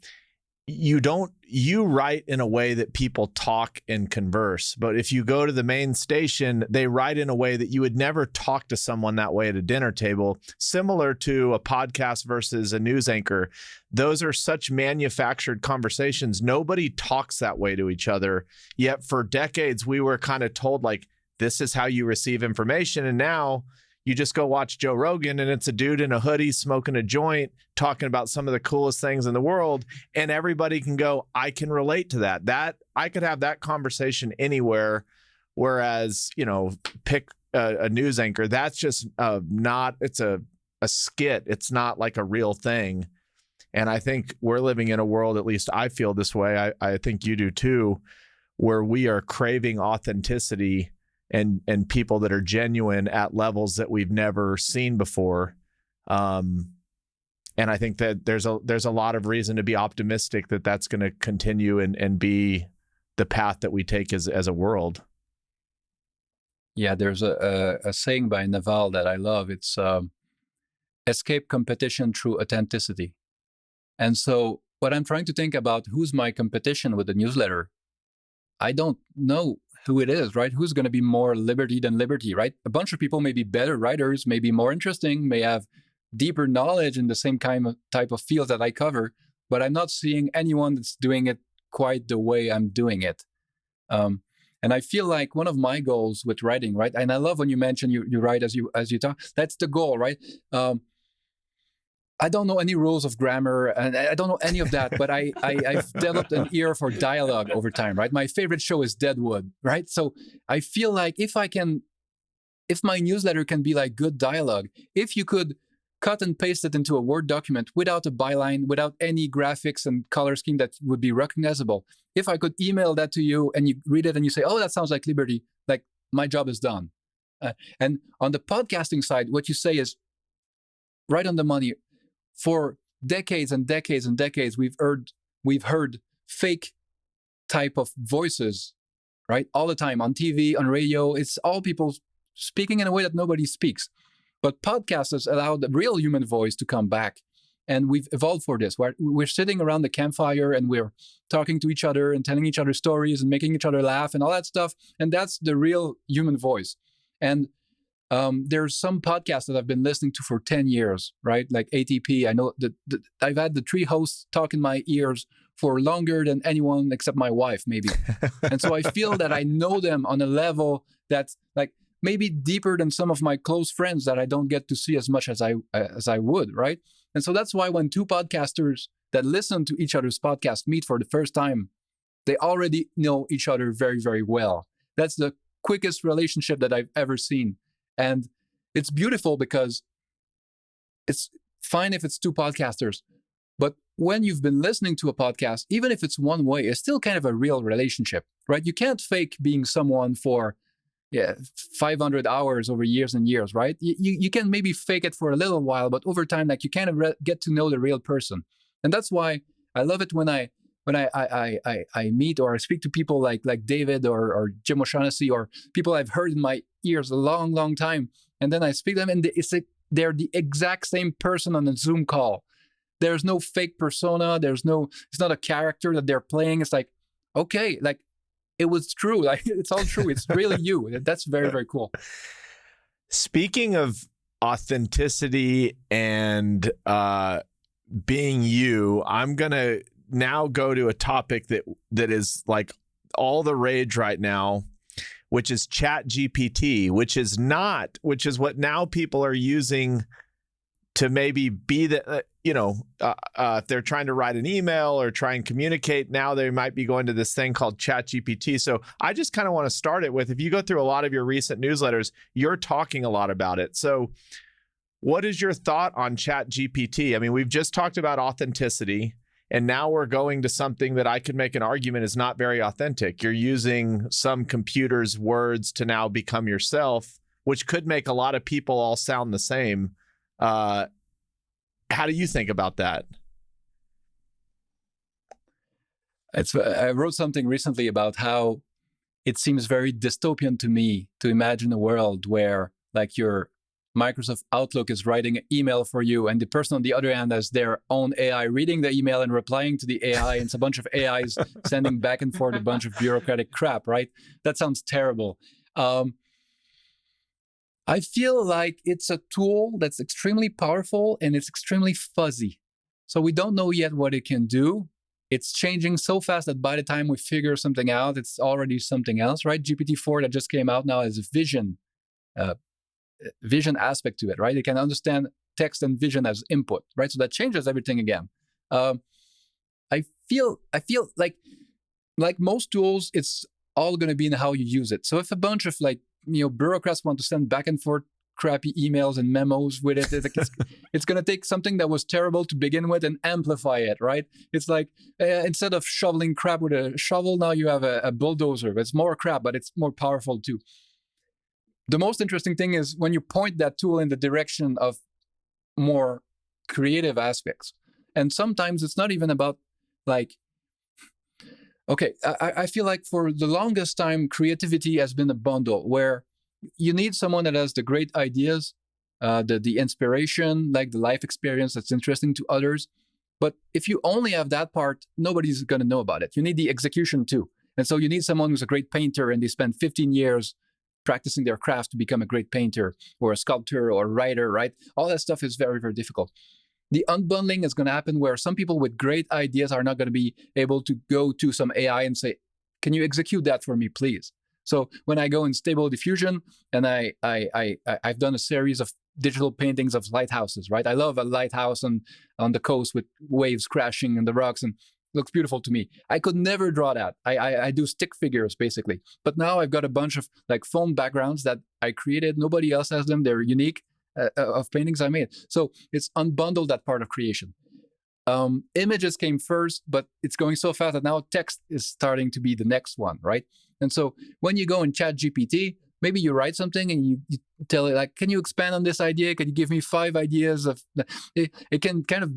you write in a way that people talk and converse. But if you go to the main station, they write in a way that you would never talk to someone that way at a dinner table, similar to a podcast versus a news anchor. Those are such manufactured conversations. Nobody talks that way to each other. Yet for decades, we were kind of told, like, this is how you receive information. And now you just go watch Joe Rogan and it's a dude in a hoodie smoking a joint talking about some of the coolest things in the world. And everybody can go, I can relate to that. That I could have that conversation anywhere. Whereas, pick a news anchor. That's just not, it's a skit. It's not like a real thing. And I think we're living in a world, at least I feel this way, I think you do too, where we are craving authenticity and people that are genuine at levels that we've never seen before. And I think that there's a lot of reason to be optimistic that that's going to continue and be the path that we take as a world. Yeah, there's a saying by Naval that I love. It's escape competition through authenticity. And so what I'm trying to think about, who's my competition with the newsletter? I don't know who it is, right? Who's going to be more liberty than liberty, right? A bunch of people may be better writers, may be more interesting, may have deeper knowledge in the same type of field that I cover, but I'm not seeing anyone that's doing it quite the way I'm doing it. And I feel like one of my goals with writing, right? And I love when you mention you write as you talk. That's the goal, right? I don't know any rules of grammar, and I don't know any of that, but I've developed an ear for dialogue over time, right? My favorite show is Deadwood, right? So I feel like if my newsletter can be like good dialogue, if you could cut and paste it into a Word document without a byline, without any graphics and color scheme that would be recognizable, if I could email that to you and you read it and you say, oh, that sounds like liberty, like my job is done. And on the podcasting side, what you say is right on the money. For decades and decades and decades, we've heard fake type of voices, right? All the time on TV, on radio. It's all people speaking in a way that nobody speaks. But podcasters allow the real human voice to come back. And we've evolved for this. We're sitting around the campfire and we're talking to each other and telling each other stories and making each other laugh and all that stuff. And that's the real human voice. And there's some podcasts that I've been listening to for 10 years, right? Like ATP. I know that I've had the three hosts talk in my ears for longer than anyone except my wife, maybe. And so I feel that I know them on a level that's like maybe deeper than some of my close friends that I don't get to see as much as I would, right? And so that's why when two podcasters that listen to each other's podcast meet for the first time, they already know each other very, very well. That's the quickest relationship that I've ever seen. And it's beautiful because it's fine if it's two podcasters, but when you've been listening to a podcast, even if it's one way, it's still kind of a real relationship, right? You can't fake being someone for 500 hours over years and years, right? You can maybe fake it for a little while, but over time, like you kind of get to know the real person. And that's why I love it when I meet or I speak to people like David or Jim O'Shaughnessy or people I've heard in my ears a long, long time. And then I speak to them and it's like they're the exact same person on a Zoom call. There's no fake persona. It's not a character that they're playing. It's like, okay, like it was true. Like it's all true. It's really you. That's very, very cool. Speaking of authenticity and being you, I'm going to now go to a topic that is like all the rage right now, which is ChatGPT, which is what now people are using to maybe be the, if they're trying to write an email or try and communicate, now they might be going to this thing called ChatGPT. So I just kind of want to start it with, if you go through a lot of your recent newsletters, you're talking a lot about it. So what is your thought on ChatGPT? I mean, we've just talked about authenticity. And now we're going to something that I could make an argument is not very authentic. You're using some computer's words to now become yourself, which could make a lot of people all sound the same. How do you think about that? I wrote something recently about how it seems very dystopian to me to imagine a world where like your Microsoft Outlook is writing an email for you and the person on the other end has their own AI reading the email and replying to the AI, and it's a bunch of AIs sending back and forth a bunch of bureaucratic crap, right? That sounds terrible. I feel like it's a tool that's extremely powerful and it's extremely fuzzy. So we don't know yet what it can do. It's changing so fast that by the time we figure something out, it's already something else, right? GPT-4 that just came out now has a vision aspect to it, right? It can understand text and vision as input, right? So that changes everything again. I feel like most tools, it's all going to be in how you use it. So if a bunch of bureaucrats want to send back and forth crappy emails and memos with it. It's going to take something that was terrible to begin with and amplify it, right? It's like instead of shoveling crap with a shovel, now you have a bulldozer. It's more crap, but it's more powerful too. The most interesting thing is when you point that tool in the direction of more creative aspects. And sometimes it's not even about like, okay, I feel like for the longest time, creativity has been a bundle where you need someone that has the great ideas, the inspiration, like the life experience that's interesting to others. But if you only have that part, nobody's going to know about it. You need the execution too. And so you need someone who's a great painter and they spend 15 years practicing their craft to become a great painter or a sculptor or a writer, right? All that stuff is very, very difficult. The unbundling is going to happen where some people with great ideas are not going to be able to go to some AI and say, can you execute that for me, please? So when I go in Stable Diffusion and I've done a series of digital paintings of lighthouses, right? I love a lighthouse on the coast with waves crashing in the rocks, and it looks beautiful to me. I could never draw that. I do stick figures basically. But now I've got a bunch of like foam backgrounds that I created. Nobody else has them. They're unique of paintings I made. So it's unbundled that part of creation. Images came first, but it's going so fast that now text is starting to be the next one, right? And so when you go in ChatGPT, maybe you write something and you tell it like, can you expand on this idea? Can you give me 5 ideas of it can kind of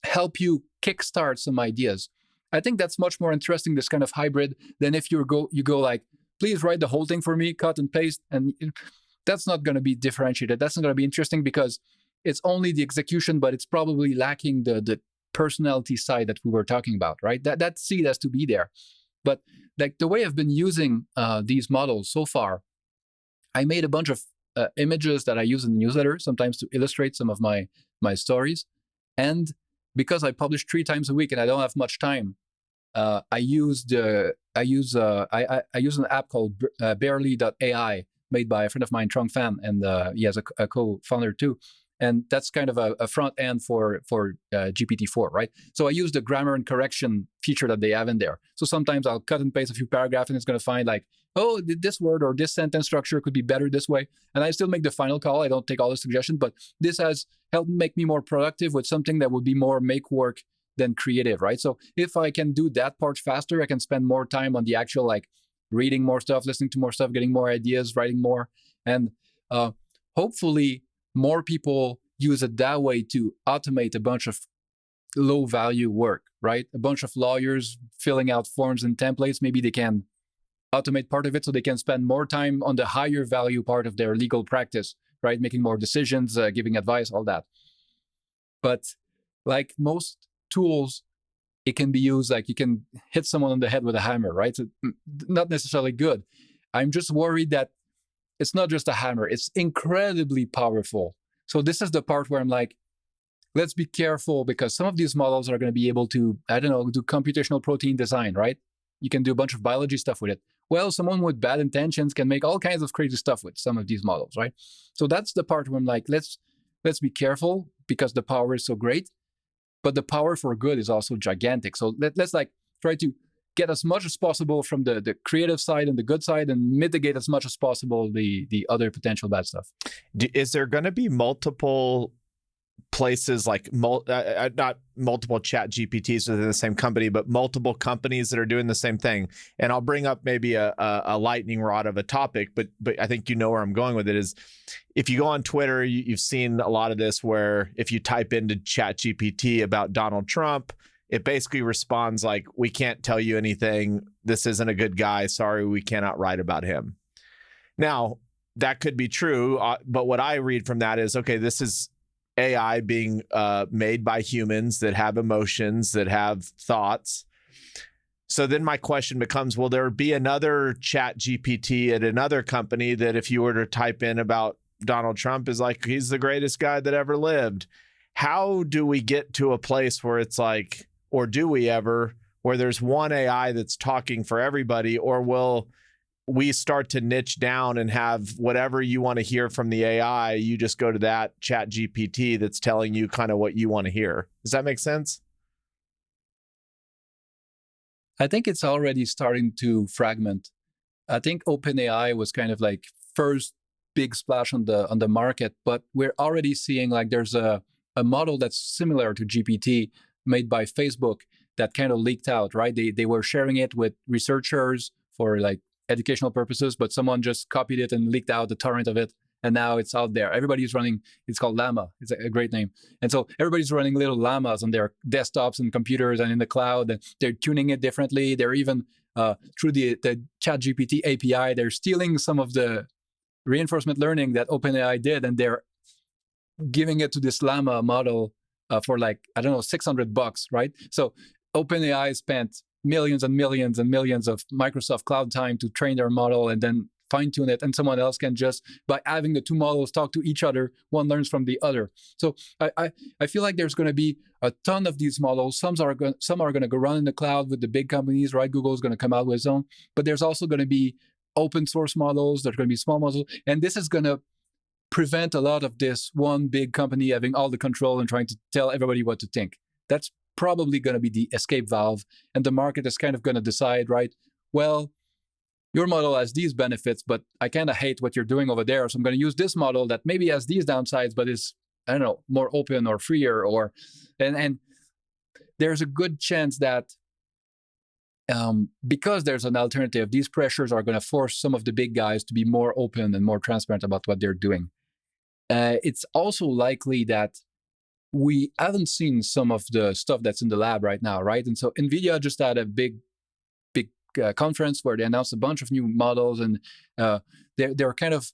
help you kickstart some ideas. I think that's much more interesting, this kind of hybrid, than if you go like, please write the whole thing for me, cut and paste. And that's not going to be differentiated. That's not going to be interesting because it's only the execution, but it's probably lacking the personality side that we were talking about, right? That seed has to be there. But like the way I've been using these models so far, I made a bunch of images that I use in the newsletter, sometimes to illustrate some of my stories. And because I publish 3 times a week and I don't have much time, I use an app called Barely.ai, made by a friend of mine, Trung Phan, and he has a co-founder too. And that's kind of a front end for GPT-4, right? So I use the grammar and correction feature that they have in there. So sometimes I'll cut and paste a few paragraphs and it's going to find like, oh, this word or this sentence structure could be better this way. And I still make the final call. I don't take all the suggestions, but this has helped make me more productive with something that would be more make work than creative, right? So if I can do that part faster, I can spend more time on the actual like reading more stuff, listening to more stuff, getting more ideas, writing more. And hopefully more people use it that way to automate a bunch of low value work, right? A bunch of lawyers filling out forms and templates, maybe they can automate part of it so they can spend more time on the higher value part of their legal practice, right? Making more decisions, giving advice, all that. But like most tools, it can be used like you can hit someone on the head with a hammer, right? So, not necessarily good. I'm just worried that it's not just a hammer, it's incredibly powerful. So this is the part where I'm like, let's be careful because some of these models are going to be able to, I don't know, do computational protein design, right? You can do a bunch of biology stuff with it. Well, someone with bad intentions can make all kinds of crazy stuff with some of these models, right? So that's the part where I'm like, let's be careful because the power is so great, but the power for good is also gigantic. So let's like try to get as much as possible from the creative side and the good side and mitigate as much as possible the other potential bad stuff. Is there going to be multiple places like not multiple chat GPTs within the same company, but multiple companies that are doing the same thing? And I'll bring up maybe a lightning rod of a topic, but I think you know where I'm going with it is if you go on Twitter, you've seen a lot of this where if you type into chat GPT about Donald Trump, it basically responds like, we can't tell you anything. This isn't a good guy. Sorry, we cannot write about him. Now, that could be true, but what I read from that is, okay, this is AI being made by humans that have emotions, that have thoughts. So then my question becomes, will there be another chat GPT at another company that if you were to type in about Donald Trump is like, he's the greatest guy that ever lived? How do we get to a place where it's like, or do we ever, where there's one AI that's talking for everybody, or will we start to niche down and have whatever you want to hear from the AI, you just go to that chat GPT that's telling you kind of what you want to hear? Does that make sense? I think it's already starting to fragment. I think OpenAI was kind of like first big splash on the market, but we're already seeing like there's a model that's similar to GPT made by Facebook that kind of leaked out, right? They were sharing it with researchers for like educational purposes, but someone just copied it and leaked out the torrent of it. And now it's out there. Everybody's running, it's called Llama. It's a great name. And so everybody's running little llamas on their desktops and computers and in the cloud. And they're tuning it differently. They're even through the ChatGPT API, they're stealing some of the reinforcement learning that OpenAI did, and they're giving it to this Llama model for like, I don't know, $600, right? So OpenAI spent millions and millions and millions of Microsoft Cloud time to train their model and then fine-tune it, and someone else can just, by having the two models talk to each other, one learns from the other. So I feel like there's going to be a ton of these models. Some are going to go run in the cloud with the big companies, right? Google's going to come out with its own, but there's also going to be open source models. There's going to be small models, and this is going to prevent a lot of this one big company having all the control and trying to tell everybody what to think. That's probably going to be the escape valve, and the market is kind of going to decide, right? Well, your model has these benefits, but I kind of hate what you're doing over there. So I'm going to use this model that maybe has these downsides, but is, I don't know, more open or freer, and there's a good chance that because there's an alternative, these pressures are going to force some of the big guys to be more open and more transparent about what they're doing. It's also likely that we haven't seen some of the stuff that's in the lab right now, right? And so NVIDIA just had a big conference where they announced a bunch of new models, and they're kind of,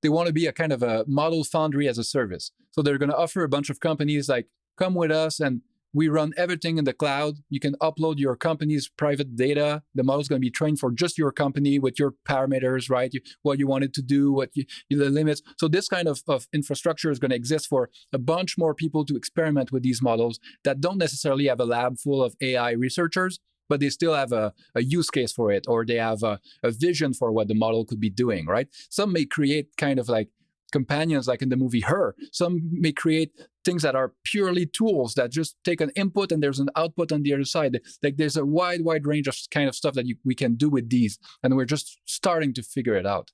they want to be a kind of a model foundry as a service. So they're going to offer a bunch of companies like, come with us and we run everything in the cloud. You can upload your company's private data. The model's going to be trained for just your company with your parameters, right? What you want it to do, the limits. So this kind of infrastructure is going to exist for a bunch more people to experiment with these models that don't necessarily have a lab full of AI researchers, but they still have a use case for it, or they have a vision for what the model could be doing, right? Some may create kind of like companions like in the movie Her. Some may create things that are purely tools that just take an input and there's an output on the other side. Like there's a wide range of kind of stuff that we can do with these, and we're just starting to figure it out.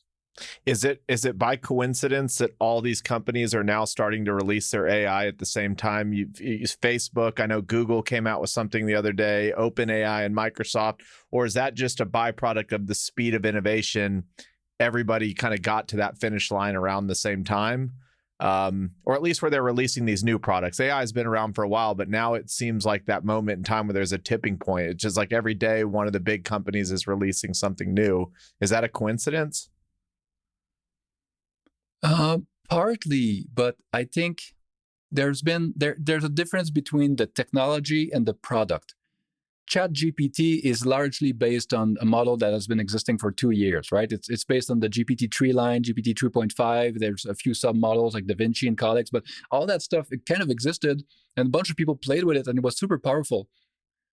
Is it by coincidence that all these companies are now starting to release their AI at the same time? You use Facebook. I know Google came out with something the other day, OpenAI and Microsoft. Or is that just a byproduct of the speed of innovation? Everybody kind of got to that finish line around the same time, or at least where they're releasing these new products. AI has been around for a while, but now it seems like that moment in time where there's a tipping point. It's just like every day one of the big companies is releasing something new. Is that a coincidence? Partly, but I think there's a difference between the technology and the product. ChatGPT is largely based on a model that has been existing for 2 years, right? It's based on the GPT-3 line, GPT 3.5. There's a few sub-models like Da Vinci and Codex, but all that stuff, it kind of existed, and a bunch of people played with it, and it was super powerful.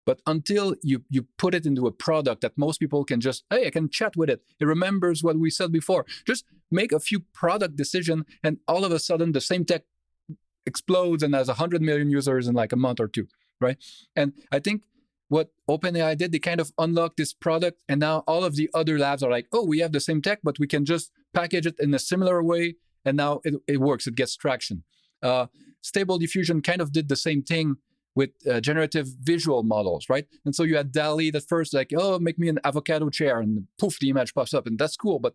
But until you put it into a product that most people can just, hey, I can chat with it. It remembers what we said before. Just make a few product decisions, and all of a sudden the same tech explodes and has 100 million users in like a month or two, right? And I think what OpenAI did, they kind of unlocked this product, and now all of the other labs are like, oh, we have the same tech, but we can just package it in a similar way, and now it works. It gets traction. Stable Diffusion kind of did the same thing with generative visual models, right? And so you had DALL-E at first, like, oh, make me an avocado chair, and poof, the image pops up, and that's cool, but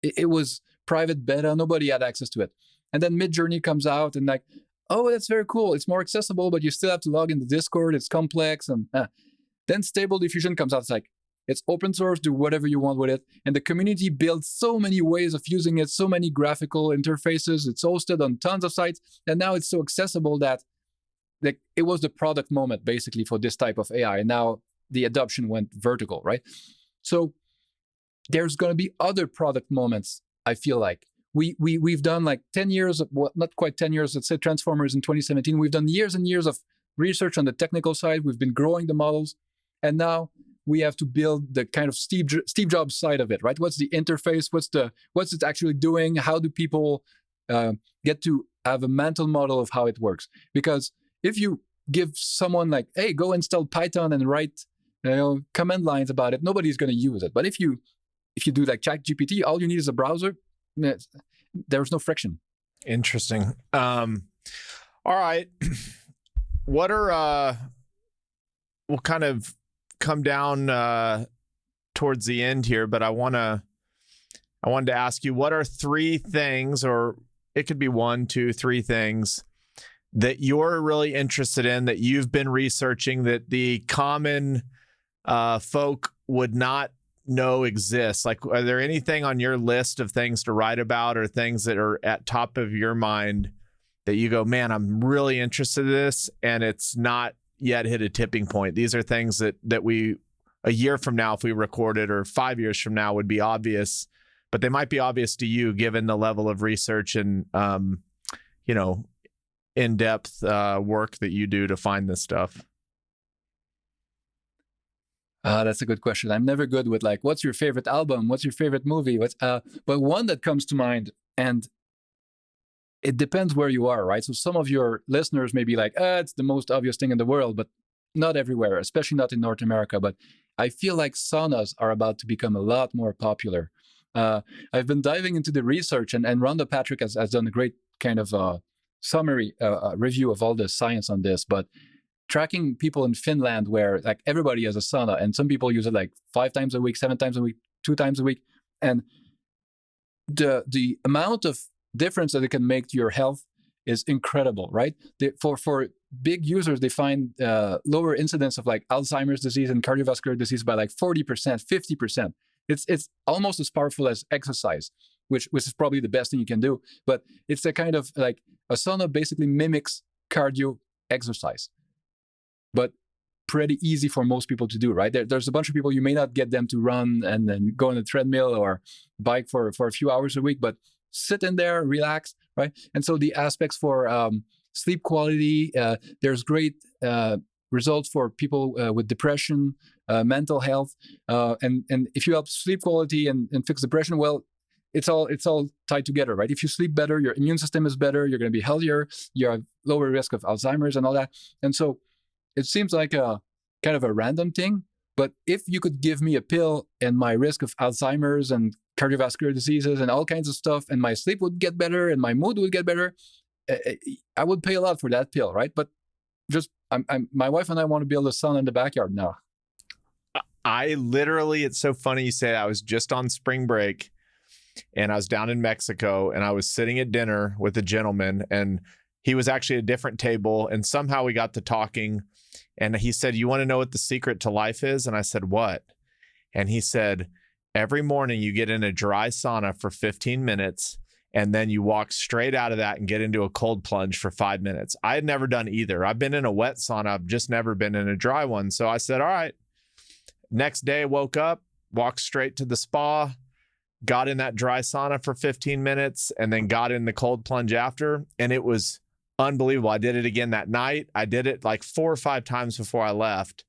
it was private beta, nobody had access to it. And then Midjourney comes out, and like, oh, that's very cool, it's more accessible, but you still have to log into Discord, it's complex, and then Stable Diffusion comes out, it's like, it's open source, do whatever you want with it, and the community builds so many ways of using it, so many graphical interfaces, it's hosted on tons of sites, and now it's so accessible that like it was the product moment basically for this type of AI, and now the adoption went vertical, right? So there's going to be other product moments. I feel like we've done like 10 years of, well, not quite 10 years, let's say Transformers in 2017. We've done years and years of research on the technical side. We've been growing the models, and now we have to build the kind of Steve Jobs side of it, right? What's the interface? What's it actually doing? How do people get to have a mental model of how it works? Because if you give someone like, hey, go install Python and write command lines about it, nobody's going to use it. But if you do like ChatGPT, all you need is a browser, there was no friction. Interesting. All right. What are we'll kind of come down towards the end here, but I wanted to ask you, what are 3 things, or it could be 1, 2, 3 things that you're really interested in, that you've been researching, that the common folk would not know exists? Like, are there anything on your list of things to write about, or things that are at top of your mind that you go, man, I'm really interested in this, and it's not yet hit a tipping point? These are things that we, a year from now, if we recorded, or 5 years from now, would be obvious, but they might be obvious to you given the level of research and, in-depth work that you do to find this stuff. That's a good question. I'm never good with like, what's your favorite album? What's your favorite movie? But one that comes to mind, and it depends where you are, right? So some of your listeners may be like, it's the most obvious thing in the world, but not everywhere, especially not in North America. But I feel like saunas are about to become a lot more popular. I've been diving into the research, and Rhonda Patrick has done a great kind of summary review of all the science on this. But tracking people in Finland where like everybody has a sauna, and some people use it like 5 times a week, 7 times a week, 2 times a week. And the amount of difference that it can make to your health is incredible, right? For big users, they find lower incidence of like Alzheimer's disease and cardiovascular disease by like 40%, 50%. It's almost as powerful as exercise, which is probably the best thing you can do. But it's a kind of like, a sauna basically mimics cardio exercise, but pretty easy for most people to do, right? There's a bunch of people, you may not get them to run and then go on a treadmill or bike for a few hours a week, but sit in there, relax, right? And so the aspects for sleep quality, there's great results for people with depression, mental health, and if you help sleep quality and fix depression, well, it's all tied together, right? If you sleep better, your immune system is better, you're going to be healthier, you have lower risk of Alzheimer's and all that. And so it seems like a kind of a random thing, but if you could give me a pill and my risk of Alzheimer's and cardiovascular diseases and all kinds of stuff, and my sleep would get better and my mood would get better, I would pay a lot for that pill, right? But just my wife and I want to build a sauna in the backyard now. I literally, it's so funny you say that. I was just on spring break and I was down in Mexico, and I was sitting at dinner with a gentleman, and he was actually at a different table, and somehow we got to talking, and he said, "You want to know what the secret to life is?" And I said, "What?" And he said, "Every morning you get in a dry sauna for 15 minutes, and then you walk straight out of that and get into a cold plunge for 5 minutes." I had never done either. I've been in a wet sauna. I've just never been in a dry one. So I said, all right. Next day, woke up, walked straight to the spa, got in that dry sauna for 15 minutes, and then got in the cold plunge after. And it was unbelievable. I did it again that night. I did it like 4 or 5 times before I left.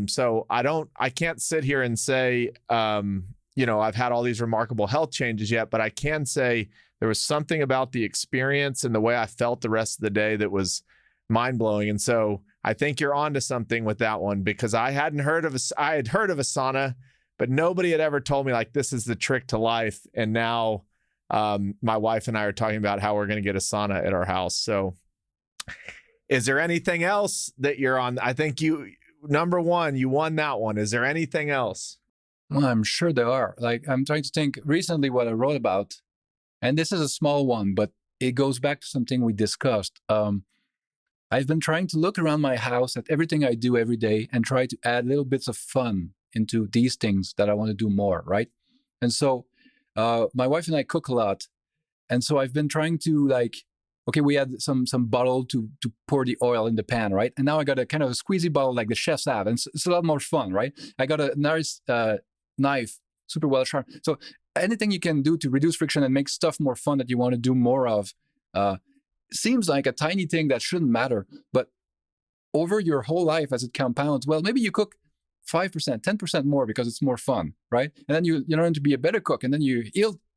So I can't sit here and say, I've had all these remarkable health changes yet, but I can say there was something about the experience and the way I felt the rest of the day that was mind blowing. And so I think you're onto something with that one, because I had heard of a sauna, but nobody had ever told me like, this is the trick to life. And now my wife and I are talking about how we're going to get a sauna at our house. So is there anything else that you're on? I think number one, you won that one. Is there anything else? Well, I'm sure there are. Like, I'm trying to think recently what I wrote about, and this is a small one, but it goes back to something we discussed. I've been trying to look around my house at everything I do every day and try to add little bits of fun into these things that I want to do more, right? And so my wife and I cook a lot. And so I've been trying to okay, we had some bottle to pour the oil in the pan, right? And now I got a kind of a squeezy bottle like the chefs have. And it's a lot more fun, right? I got a nice knife, super well sharpened. So anything you can do to reduce friction and make stuff more fun that you want to do more of seems like a tiny thing that shouldn't matter. But over your whole life as it compounds, well, maybe you cook 5%, 10% more because it's more fun, right? And then you learn to be a better cook, and then you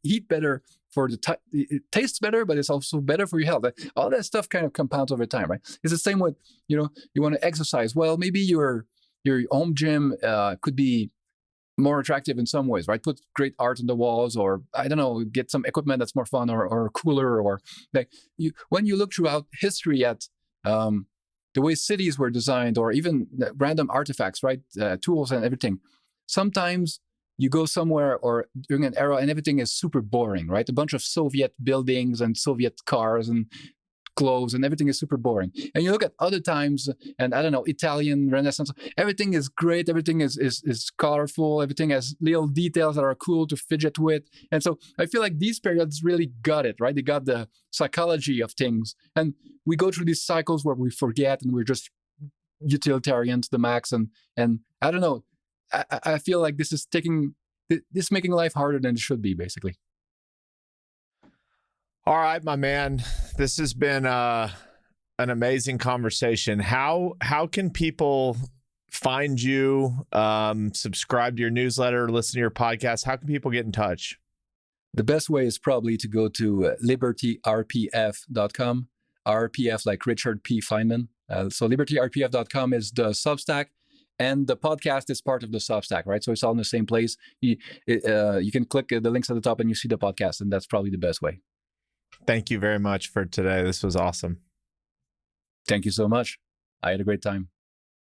eat better it tastes better, but it's also better for your health. All that stuff kind of compounds over time, right? It's the same with, you want to exercise. Well, maybe your home gym could be more attractive in some ways, right? Put great art on the walls, or I don't know, get some equipment that's more fun or cooler, or like when you look throughout history at the way cities were designed, or even random artifacts, right? Tools and everything. Sometimes you go somewhere or during an era and everything is super boring, right? A bunch of Soviet buildings and Soviet cars and clothes and everything is super boring. And you look at other times and I don't know, Italian Renaissance, everything is great, everything is colorful, everything has little details that are cool to fidget with. And so I feel like these periods really got it, right? They got the psychology of things. And we go through these cycles where we forget and we're just utilitarian to the max. And I don't know, I feel like this is making life harder than it should be, basically. All right, my man. This has been an amazing conversation. How can people find you, subscribe to your newsletter, listen to your podcast? How can people get in touch? The best way is probably to go to libertyrpf.com. RPF like Richard P. Feynman. So libertyrpf.com is the Substack, and the podcast is part of the Substack, right? So it's all in the same place. You can click the links at the top and you see the podcast, and that's probably the best way. Thank you very much for today. This was awesome. Thank you so much. I had a great time.